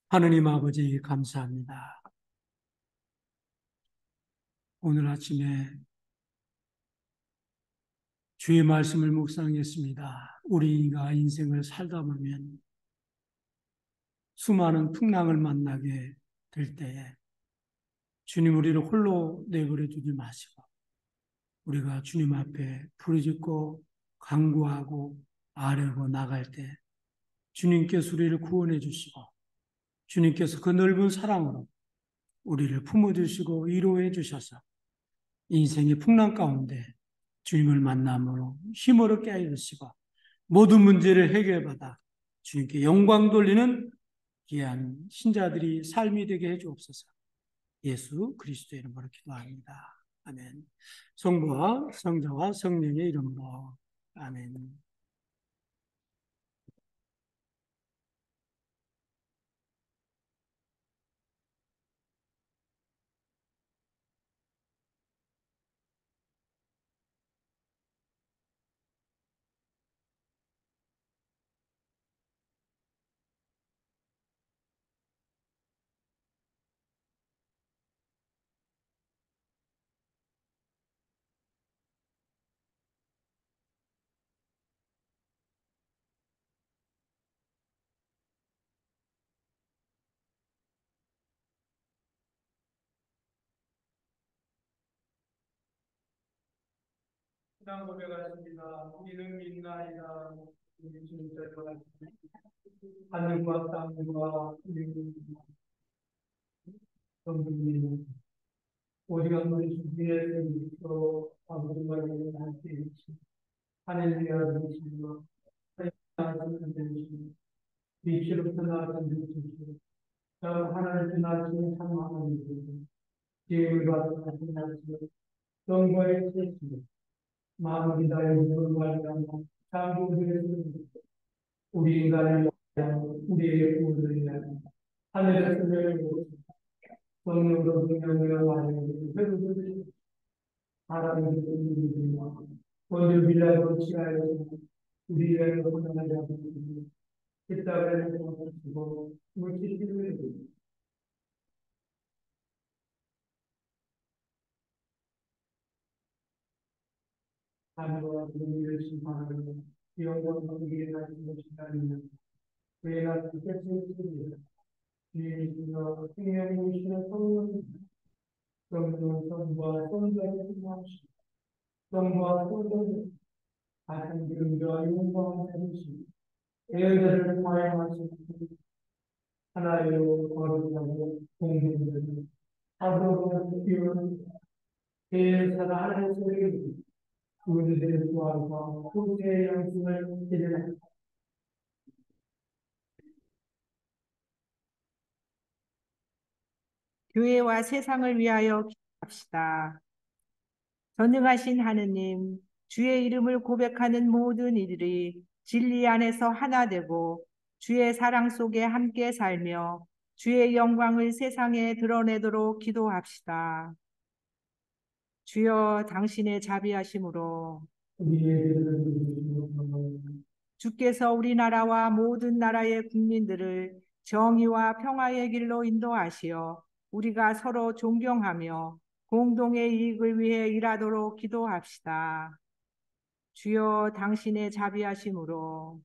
[SPEAKER 5] 하느님 아버지, 감사합니다. 오늘 아침에 주의 말씀을 묵상했습니다. 우리가 인생을 살다 보면 수많은 풍랑을 만나게 될 때에 주님 우리를 홀로 내버려 두지 마시고 우리가 주님 앞에 부르짖고 간구하고 아뢰고 나갈 때 주님께서 우리를 구원해 주시고 주님께서 그 넓은 사랑으로 우리를 품어주시고 위로해 주셔서 인생의 풍랑 가운데 주님을 만남으로 힘을 얻게 하여 주시고 모든 문제를 해결받아 주님께 영광 돌리는 귀한 신자들이 삶이 되게 해 주옵소서. 예수 그리스도의 이름으로 기도합니다. 아멘. 성부와 성자와 성령의 이름으로 아멘.
[SPEAKER 1] 신앙 고백하십니다. 우리는 믿나이다. 우리 주님께서 하늘과 땅과 성부님 오직 우리 주님의 믿고 아버지와 함께 있지. 하늘이여 주시며 하나님 되시며 빛으로부터 나신 주시며 저 하나님 나신 상황을 주시며 지혜를 받은 하시며 정보의 채시며 마음이 다의 물말이라며 장군들의 우리 인간을 위하여 우리의 구원을 위하여 하늘의 수명을 보시고 성령으로 분명하여 말하는 회복을 하나님의 뜻이며 본주 빌라도 치하여 우리를 고난하게 하시고 십자가를 통하시고 물질을 하늘과 우리를 심판하는 영원 관계에 나신 것이라며 왜나 주께서 주님이시여 생명이시여 성령 성과 성자를 통하시고 성과 성자를 같은 기름과 영광을 받으시고 애들을 통하여하시고 하나의 거룩하고 공동되는 하루가 뛰어난 대사가 하나의 소리를 우리들의 구하고 후세의 양심을 기대합니다.
[SPEAKER 6] 교회와 세상을 위하여 기도합시다. 전능하신 하느님, 주의 이름을 고백하는 모든 이들이 진리 안에서 하나 되고 주의 사랑 속에 함께 살며 주의 영광을 세상에 드러내도록 기도합시다. 주여 당신의 자비하심으로 주께서 우리나라와 모든 나라의 국민들을 정의와 평화의 길로 인도하시어 우리가 서로 존경하며 공동의 이익을 위해 일하도록 기도합시다. 주여 당신의 자비하심으로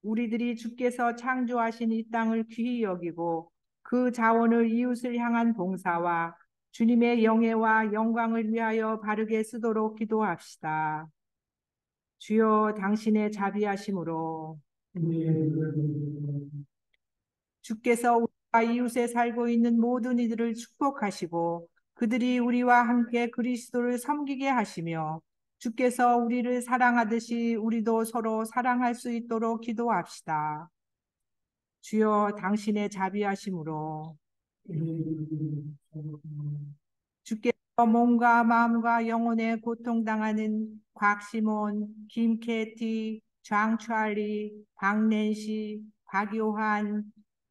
[SPEAKER 6] 우리들이 주께서 창조하신 이 땅을 귀히 여기고 그 자원을 이웃을 향한 봉사와 주님의 영예와 영광을 위하여 바르게 쓰도록 기도합시다. 주여 당신의 자비하심으로 주께서 우리와 이웃에 살고 있는 모든 이들을 축복하시고 그들이 우리와 함께 그리스도를 섬기게 하시며 주께서 우리를 사랑하듯이 우리도 서로 사랑할 수 있도록 기도합시다. 주여 당신의 자비하심으로 주께서 몸과 마음과 영혼에 고통당하는 곽시몬, 김캐티, 장찰리, 박낸시, 박요한,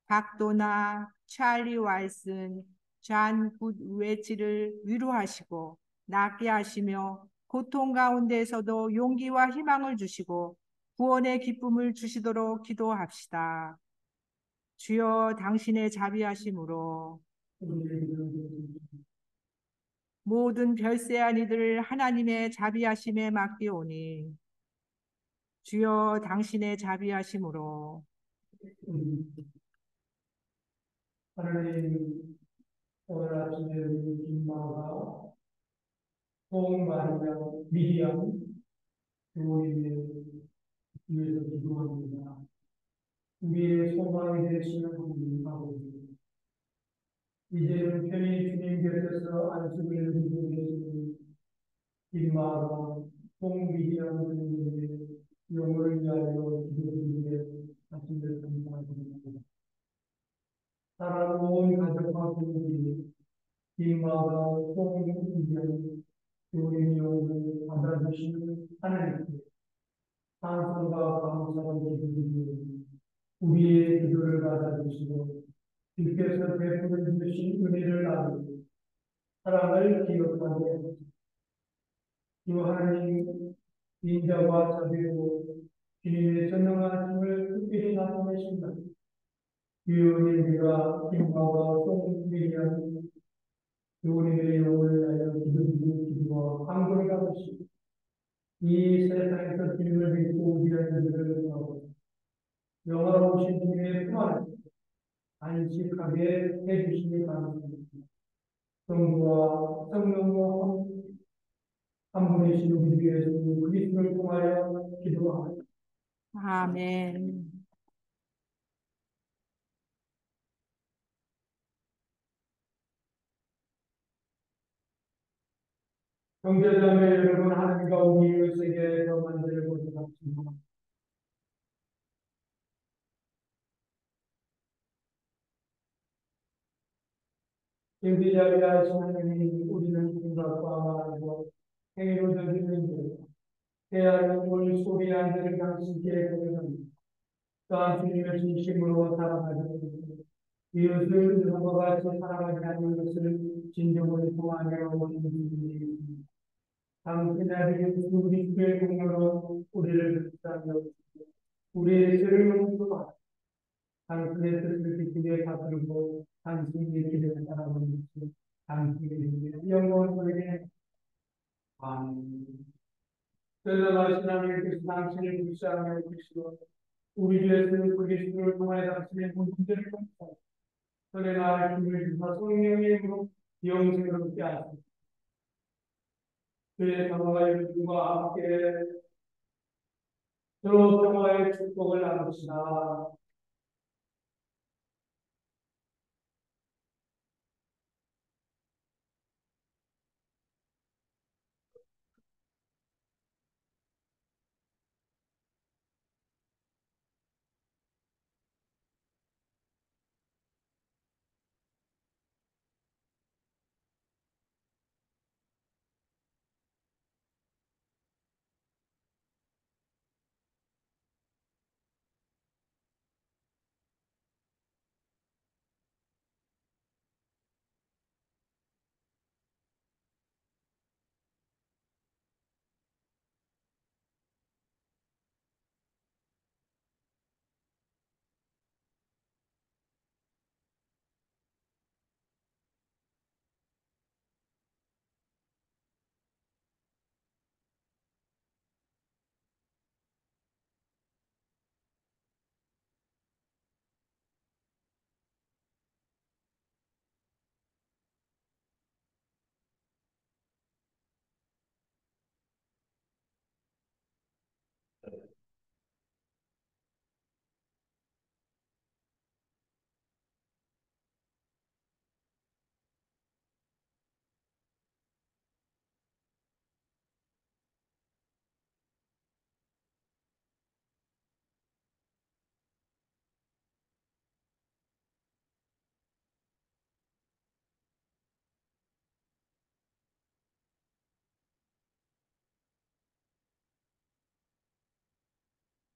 [SPEAKER 6] 박도나, 찰리 왈슨, 잔 굿웨치를 위로하시고 낫게 하시며 고통 가운데에서도 용기와 희망을 주시고 구원의 기쁨을 주시도록 기도합시다. 주여 당신의 자비하심으로 모든 별세한 이들 하나님의 자비하심에 맡기오니 주여 당신의 자비하심으로
[SPEAKER 1] 하나님, 오늘 아침에 우리 김마가 마리아 미리암 교우님을 위해서 기도합니다. 우리의 소망이 되시는 하나님 아버지, 이제는 편히 주님 곁에서 안식을 누리고 계시는 김마가 미리암 교우님의 영혼을 위하여 기도드리며 아침을 감사합니다. 사랑하는 온 가족과 부모들이 김마가 미리암 교우님의 영혼을 받아주시는 하나님께 찬송과 감사를 드리며 우리의 기도를 받아주시고 주께서 베풀어 주신 은혜를 나누고 사랑을 기억하게 하소서. 주 하나님 인자와 자비로 주님의 전능하심을 특별히 나타내신다. 주님과 김마와 송미리암 주님의 영혼을 위하여 기도드리는 기도와 간구를 받으시고 이 세상에서 주님을 믿고 위하는 일을 하고 영화로우신 주님의 품 안에 안식하게 해주시니 감사합니다. 성부와 성령과 한 분이신 우리 주 예수 그리스도를 통하여 기도합니다.
[SPEAKER 6] 아멘.
[SPEAKER 1] 형제자매 여러분, 하나님과 우리 이웃에게 더 만들고 싶습니다. 여기 자리하신 하나님, 우리는 생각과 말하고 행위로 저지르는 죄, 대하는 소리 안들을 당신께 고백합니다. 또한 주님의 진심으로 사랑하시고 이웃을 누구와 같이 사랑하지 않는 것을 진정으로 통하며 오는 주님입니다. 당신의 아들 예수 그리스도의 공로로 우리를 붙잡여 우리의 죄를 용서하시고 당신의 뜻을 지키게 다스리고 당신의 길을 따라가는 것이 당신의 영광을 보이게 아멘. 그러나 하나님께서 당신을 불쌍하여 주시고 우리 주 예수 그리스도를 통하여 당신의 모든 죄를 용서하시고 그의 나의 힘을 주사 성령의 힘으로 영생으로 얻게 하시고 그의 평화와 여러분과 함께 서로 평화의 축복을 나눕시다.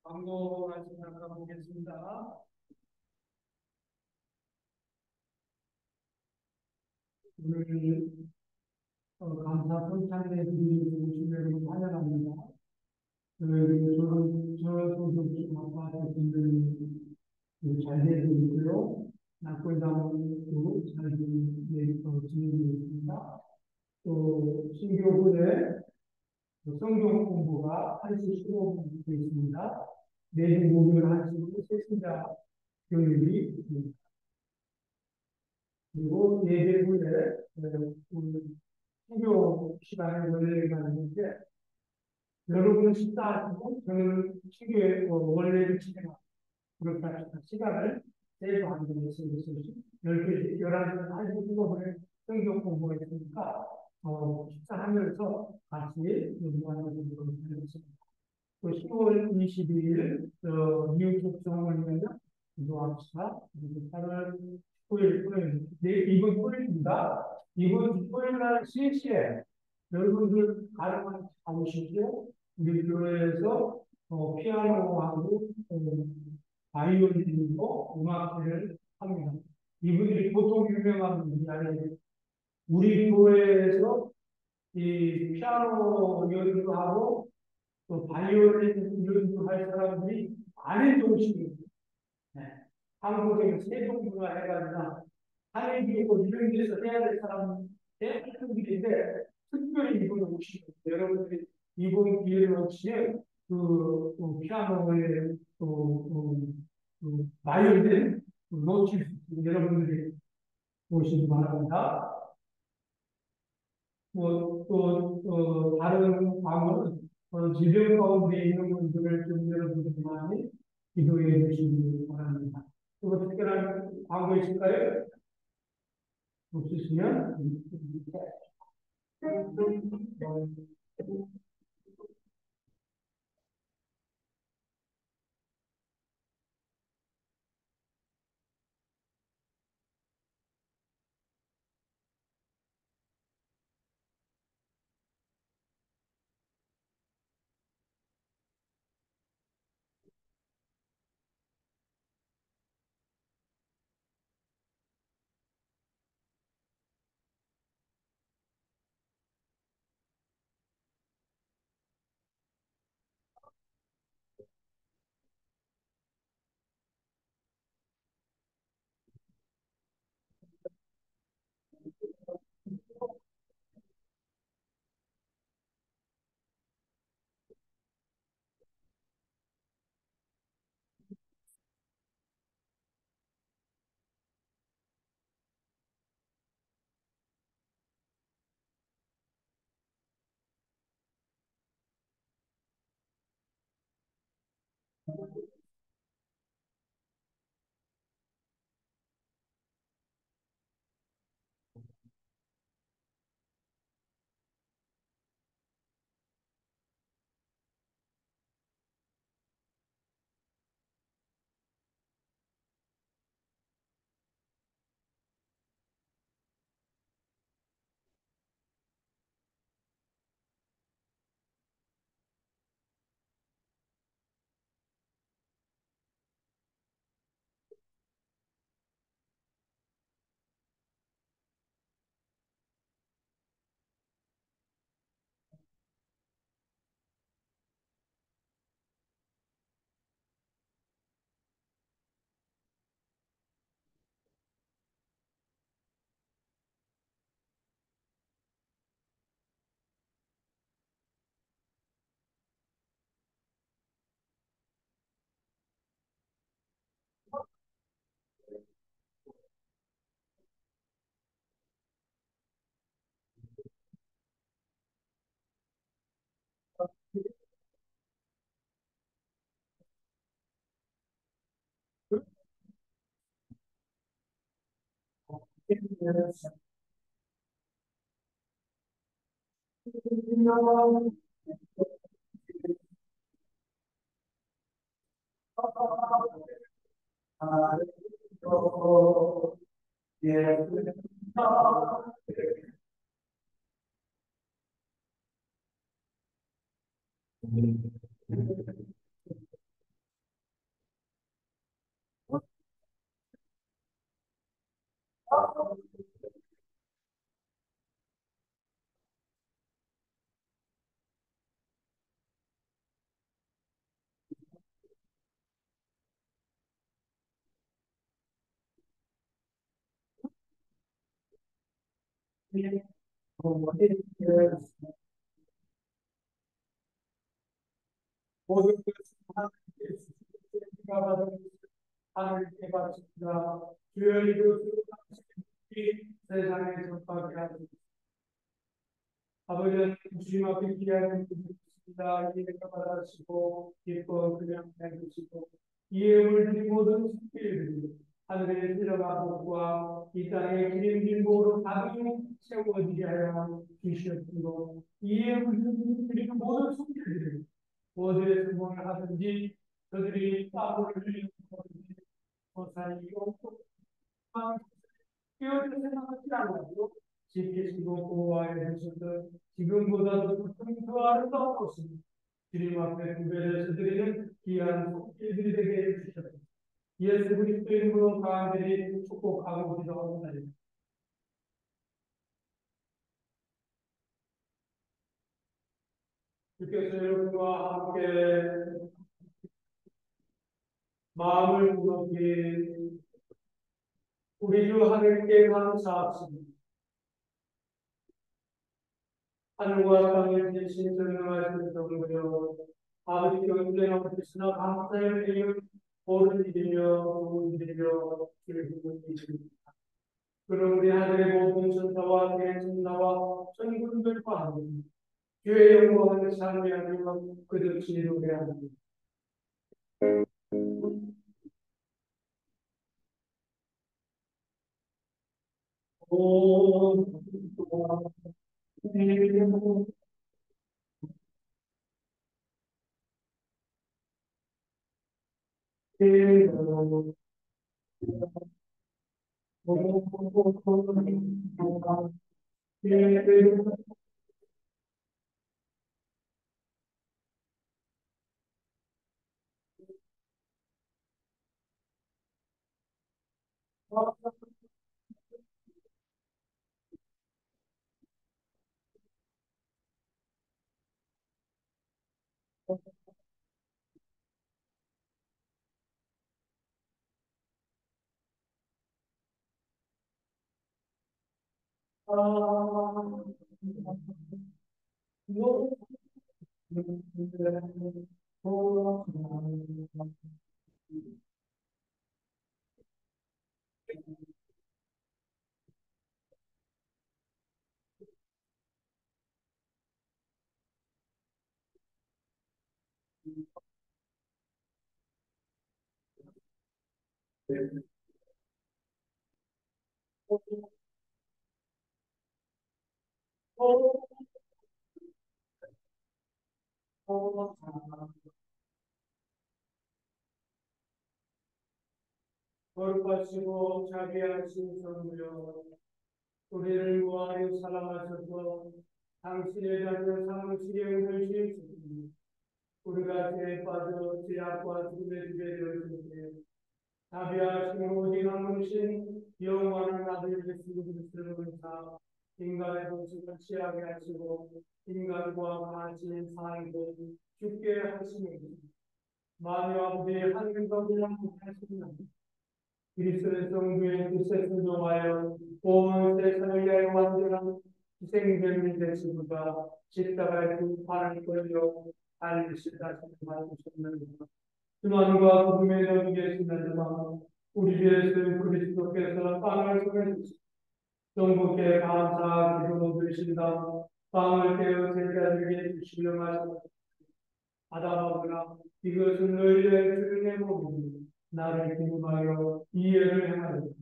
[SPEAKER 1] 광고 말씀 잠깐 보겠습니다. 오늘 감사 선창에 드리는 여러분 환영합니다. 저 소속 아파트 분들이 잘 되고 있고요. 낙골당도 잘 진행되고 있습니다. 또 신교훈의 성경 공부가 1시 15분 되어 있습니다. 매주 목요일 1시로 새신자 교육이 있습니다. 그리고 예배 후에 신교 시간에 원래가 있는데 여러분은 식사하시고 저는 신교의 원래를 진행합니다. 그렇게 합시다. 시간을 세이브하는 것이 12시, 11시, 1시 15분에 성경 공부가 있으니까 식사하면서 같이 연구하는 것으로 하겠습니다. 또 10월 22일 이웃 접종을 위하여 기도합시다. 그리고 8월 9일 토요일, 이번 토요일입니다. 이번 토요일 날 3시에 여러분들 가르마 가보시고 우리 교회에서 피아노하고 바이올린으로 음악회를 합니다. 이분들이 보통 유명한 분들이 아니에요. 우리 교회에서 이 피아노 연주도 하고 또 바이올린 연주도 할 사람들이 많은 종식입니다. 네. 한국에 세종부가 해가지고 한인교고 이런 데서 해야 될 사람 대부분인데 특별히 이분을 오시고 여러분들이 이번 기회를 혹시 피아노에 바이올린 놓칠 수 있는 여러분들이 오시기 바랍니다. 다른 방법은 질병 가운데 있는 분들을 좀 여러분들이 많이 기도해 주시기 바랍니다. 또 특별한 광고 있을까요? 없으시면 모든 것을 하나님께 주시고 받은 하나님께 바칩니다. 주여 이것으로 당신이 세상에 전파하게 하소서. 아버지 하나님 주님 앞에 기하는 분이십니다. 이해가 받아주시고 기뻐 그냥 해주시고 이에 물들이 모든 숙제를 하늘의 들어가 복과 이 땅의 기름진 복으로 가득 채워지게 하여 주시옵시고 이에 물들이 모든 숙제를 어디에 성공을 하든지 그들이 땀을 흘리는 것든지 고사히 없고 깨어져 생각하지 않아도 지키시고 보호하여 주셔서 지금보다도 더 아름다운 것을 주님 앞에 구별해서 드리는 귀한 속죄들이 되게 해주셔서 예수 그리스도 이름으로 간절히 축복하고 기도합니다. 주께서 여러분과 함께 마음을 무겁게 우리 주 하늘께 감사합니다. 하늘과 땅을 지으신 전능하신 성부여 아버지께 언제나 주시나 감사의 내용 옳은 일이며 좋은 일이며 즐거운 일입니다. 그럼 우리 하늘의 모든 천사와 대천사와 천군들과 함께 주의 영광을 찬미하며 그들이 노래합니다. 오, 거룩하시고 자비하신 성부여 우리를 구하여 사랑하셔서 당신의 자녀 사무실에 은을 주시니 우리가 죄에 빠져 죄악과 죽음의 집에 되었는데 자비하시고 오직 한 분이신 영원한 아들 예수 그리스도를 은사 인간의 본성을 취하게 하시고 인간과 같이 살고 죽게 하시니 만유 아버지의 하늘과 그냥 하시는 그리스도의 성부의 뜻에 순종하여 온 세상을 위하여 완전한 희생제물이 되시고자 십자가의 두 팔을 끌려 달리시다 말씀하셨느니라. 수만과 구름에 넣이 계시느니라. 우리 예수 그리스도께서 빵을 보내주시고 정복께 감사 기도 드리신다. 빵을 깨어 제자들에게 주시려 하셨다. 아담아구나 이것은 너희의 주님의 몸이니 나를 기름하여 이해를 행하리라.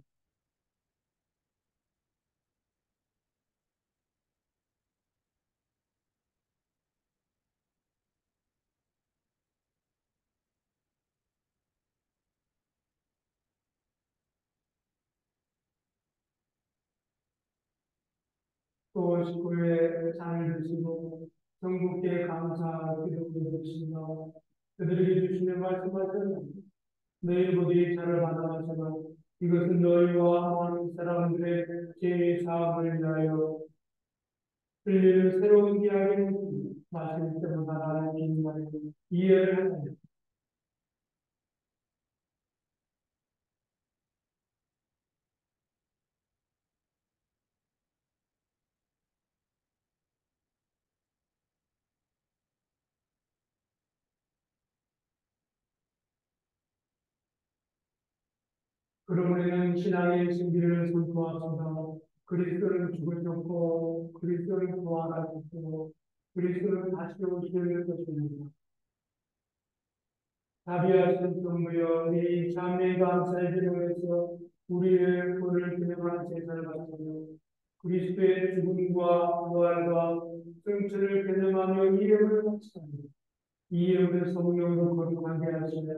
[SPEAKER 1] 또 식구의 잔을 드시고 정국께 감사 기도를 드리신다. 그들에게 주시는 말씀하셨는데 너희 부디 저를 받아마시라. 이것은 너희와 많은 사람들의 죄의 사함을 위하여 흘리는 새로운 이야기를 마실 때마다 나를 기념하여 이해를 하느니 그러므로는 신앙의 진리를 선포합시다. 그리스도는 죽으셨고 그리스도는 부활하셨고 그리스도는 다시 오실 것입니다. 자비하신 성부여 이 참회 감사의 기도에서 우리의 구원을 기념하는 제사를 바치며 그리스도의 죽음과 부활과 승천을 기념하며 이름을 바치며 이 이름을 성령으로 거룩하게 하시며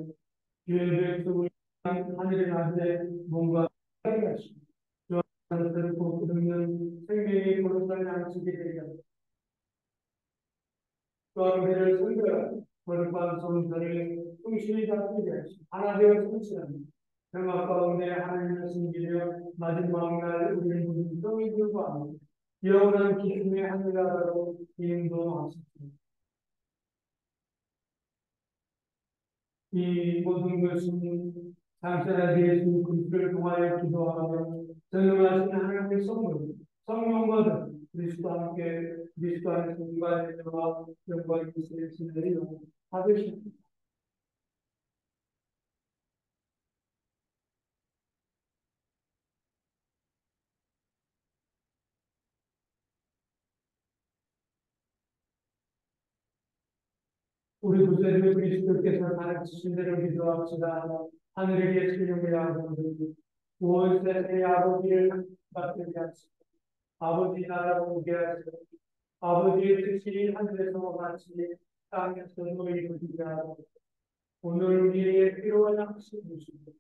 [SPEAKER 1] 주의 백성을 하늘의 낮에 몸과 하게 하시며 주 안에서 곧 듣는 생명의 거룩한 양식이 되게 하시며 또한 우리를 선별하고 거룩한 성전을 충실히 다스리게 하시고 하나 되어 성취하며 평화 가운데 하나님을 섬기며 마지막 날 우리의 모든 성이 불구하며 영원한 기쁨의 하늘나라로 인도하셨습니다. 이 모든 것은 장사라 예수 그리스도를 통하여 기도하며 전능하신 하나님의 성령, 성령과 그리스도와 함께 그리스도 안에서 인간의 영광이 있으시리라. 받으십니다. 우리 구세주 그리스도께서 가르치신 대로 기도합시다. 하늘에 계시는 우리 아버지, 무엇에 아버지를 받들게 하시고 아버지 나라를 오게 하시고 아버지의 뜻이 하늘에서 같이 땅에서도 이루어지게 하고 오늘 우리의 필요한 양식 주시고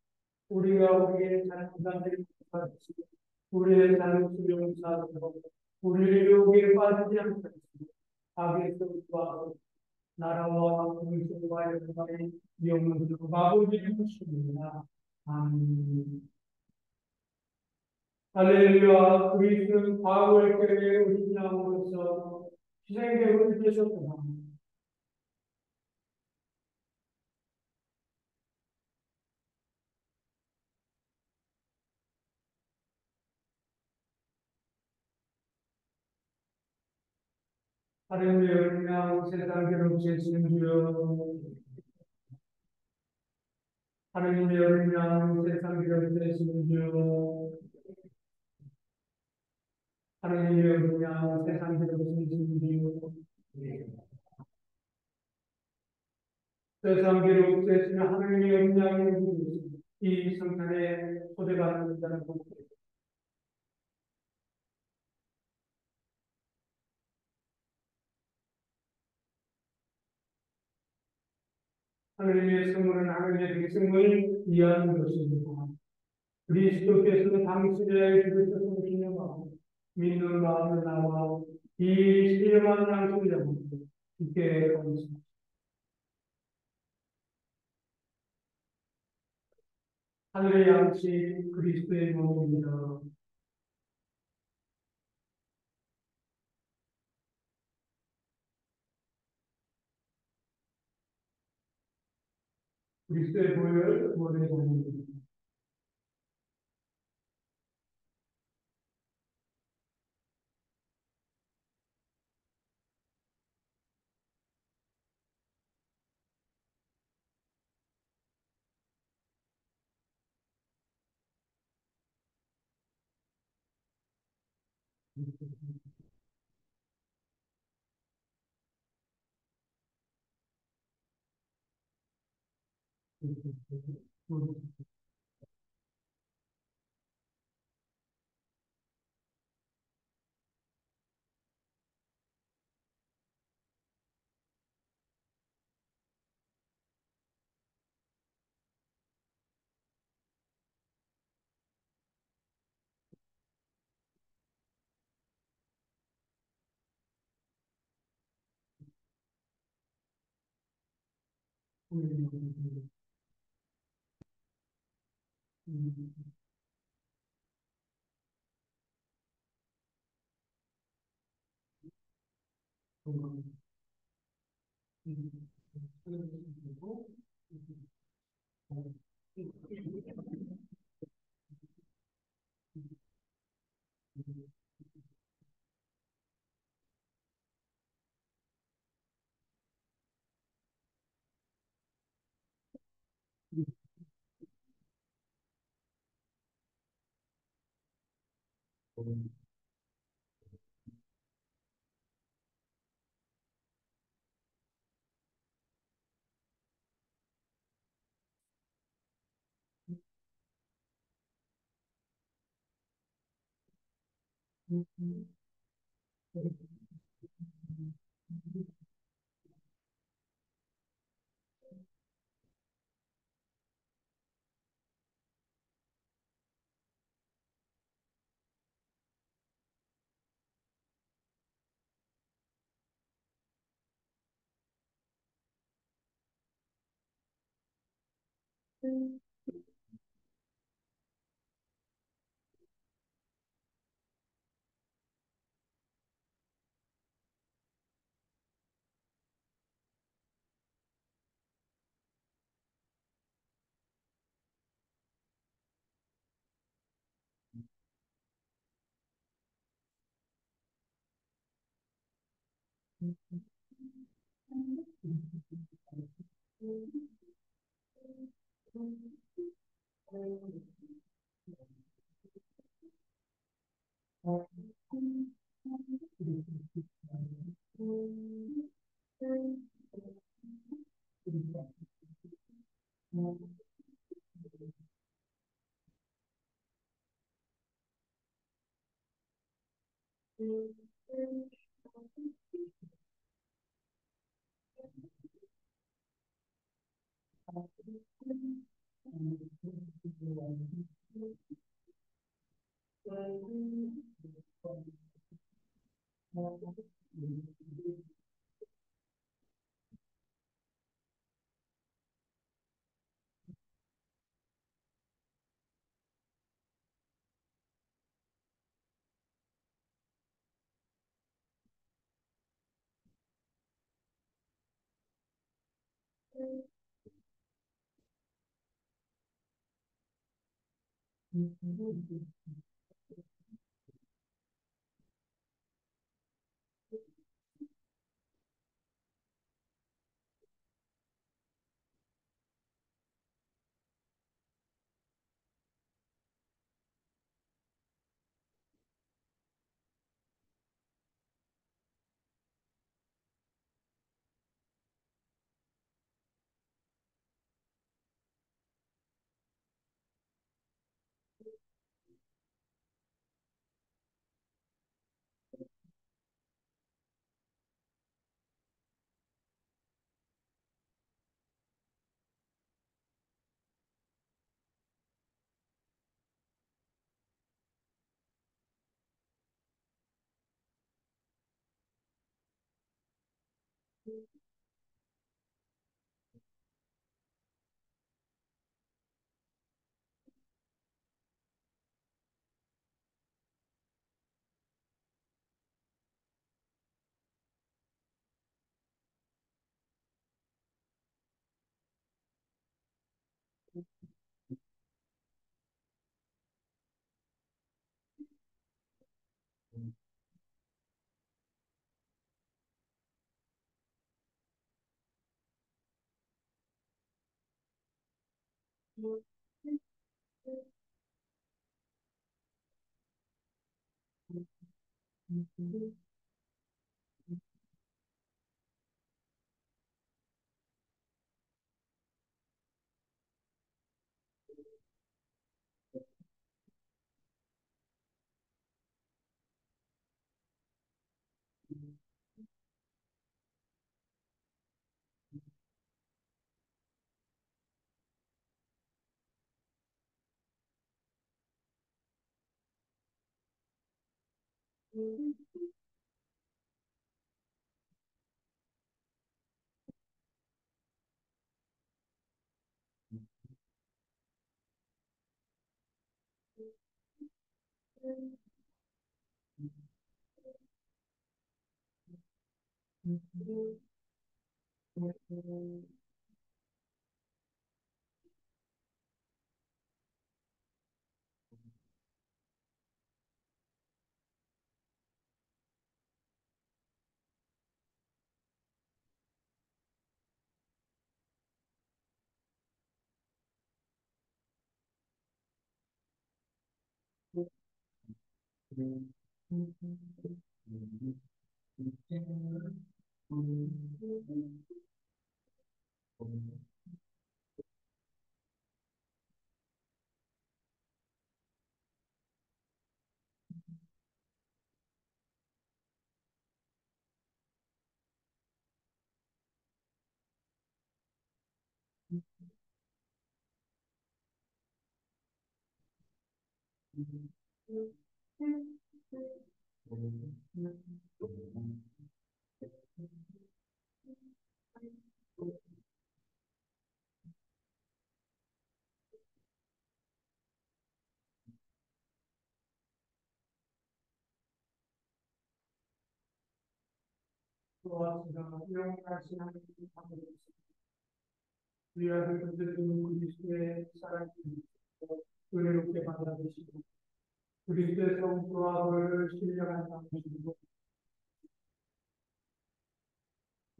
[SPEAKER 1] 우리가 우리의 잘못을 받으시고 우리의 잘못을 용서하고 우리를 유혹에 빠지지 않게 하시고 악에서 구하고 나라와 그리스도와 영광의 영원으로 아버지를 주십니다. 아멘. 할렐루야. 그리스도는 과거의 때에 우리 양으로서 희생되고 되셨구나. 할렐루야. 그냥 세상 괴롭히시는 주여. 할렐루야. 그냥 세상 괴롭히시는 주여. 할렐루야. 그냥 세상 괴롭히시는 주여. 세상 괴롭히시는 하나님의 영향을 이 성탄에 초대받는 자는 복. 하나님의 성물은 하나님의 백성을 위하는 것입니다. 그리스도께서는 당신의 그리스도를 기념하고 믿는 마음을 나와 이 신령한 양식을 잡고 주께 감사합니다. 하늘의 양식 그리스도의 몸입니다. 그리스도의 보혈 구원의 몸입니다. 우리 아들 그들은 그리스도의 사랑을 은혜롭게 받아들이시고 그리스도의 성도와 그를 신령한 당신으로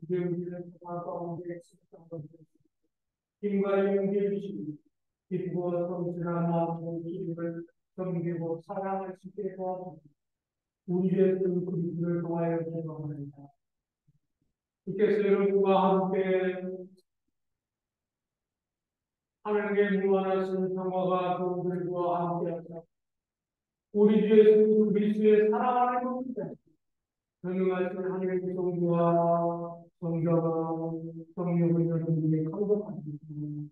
[SPEAKER 1] 이제 우리는 그와 가운데 exist던 것을 힘과 용기를 주시고 기쁘고 성실한 마음으로 주님을 섬기고 사랑할 수 있게 도와주시고 우리의 그 그리스도를 통하여 기도합니다. 주께서 여러분과 함께 하나님의 무한하신 평화가 그들과 함께하사 우리 주 예수 그리스도의 사랑하는 것입니다. 전능하신 하나님의 성부와 성자와 성령을 여러분에게 감사합니다.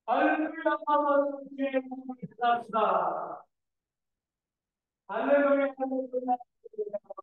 [SPEAKER 1] 할렐루야, 할렐루야, 할렐루야.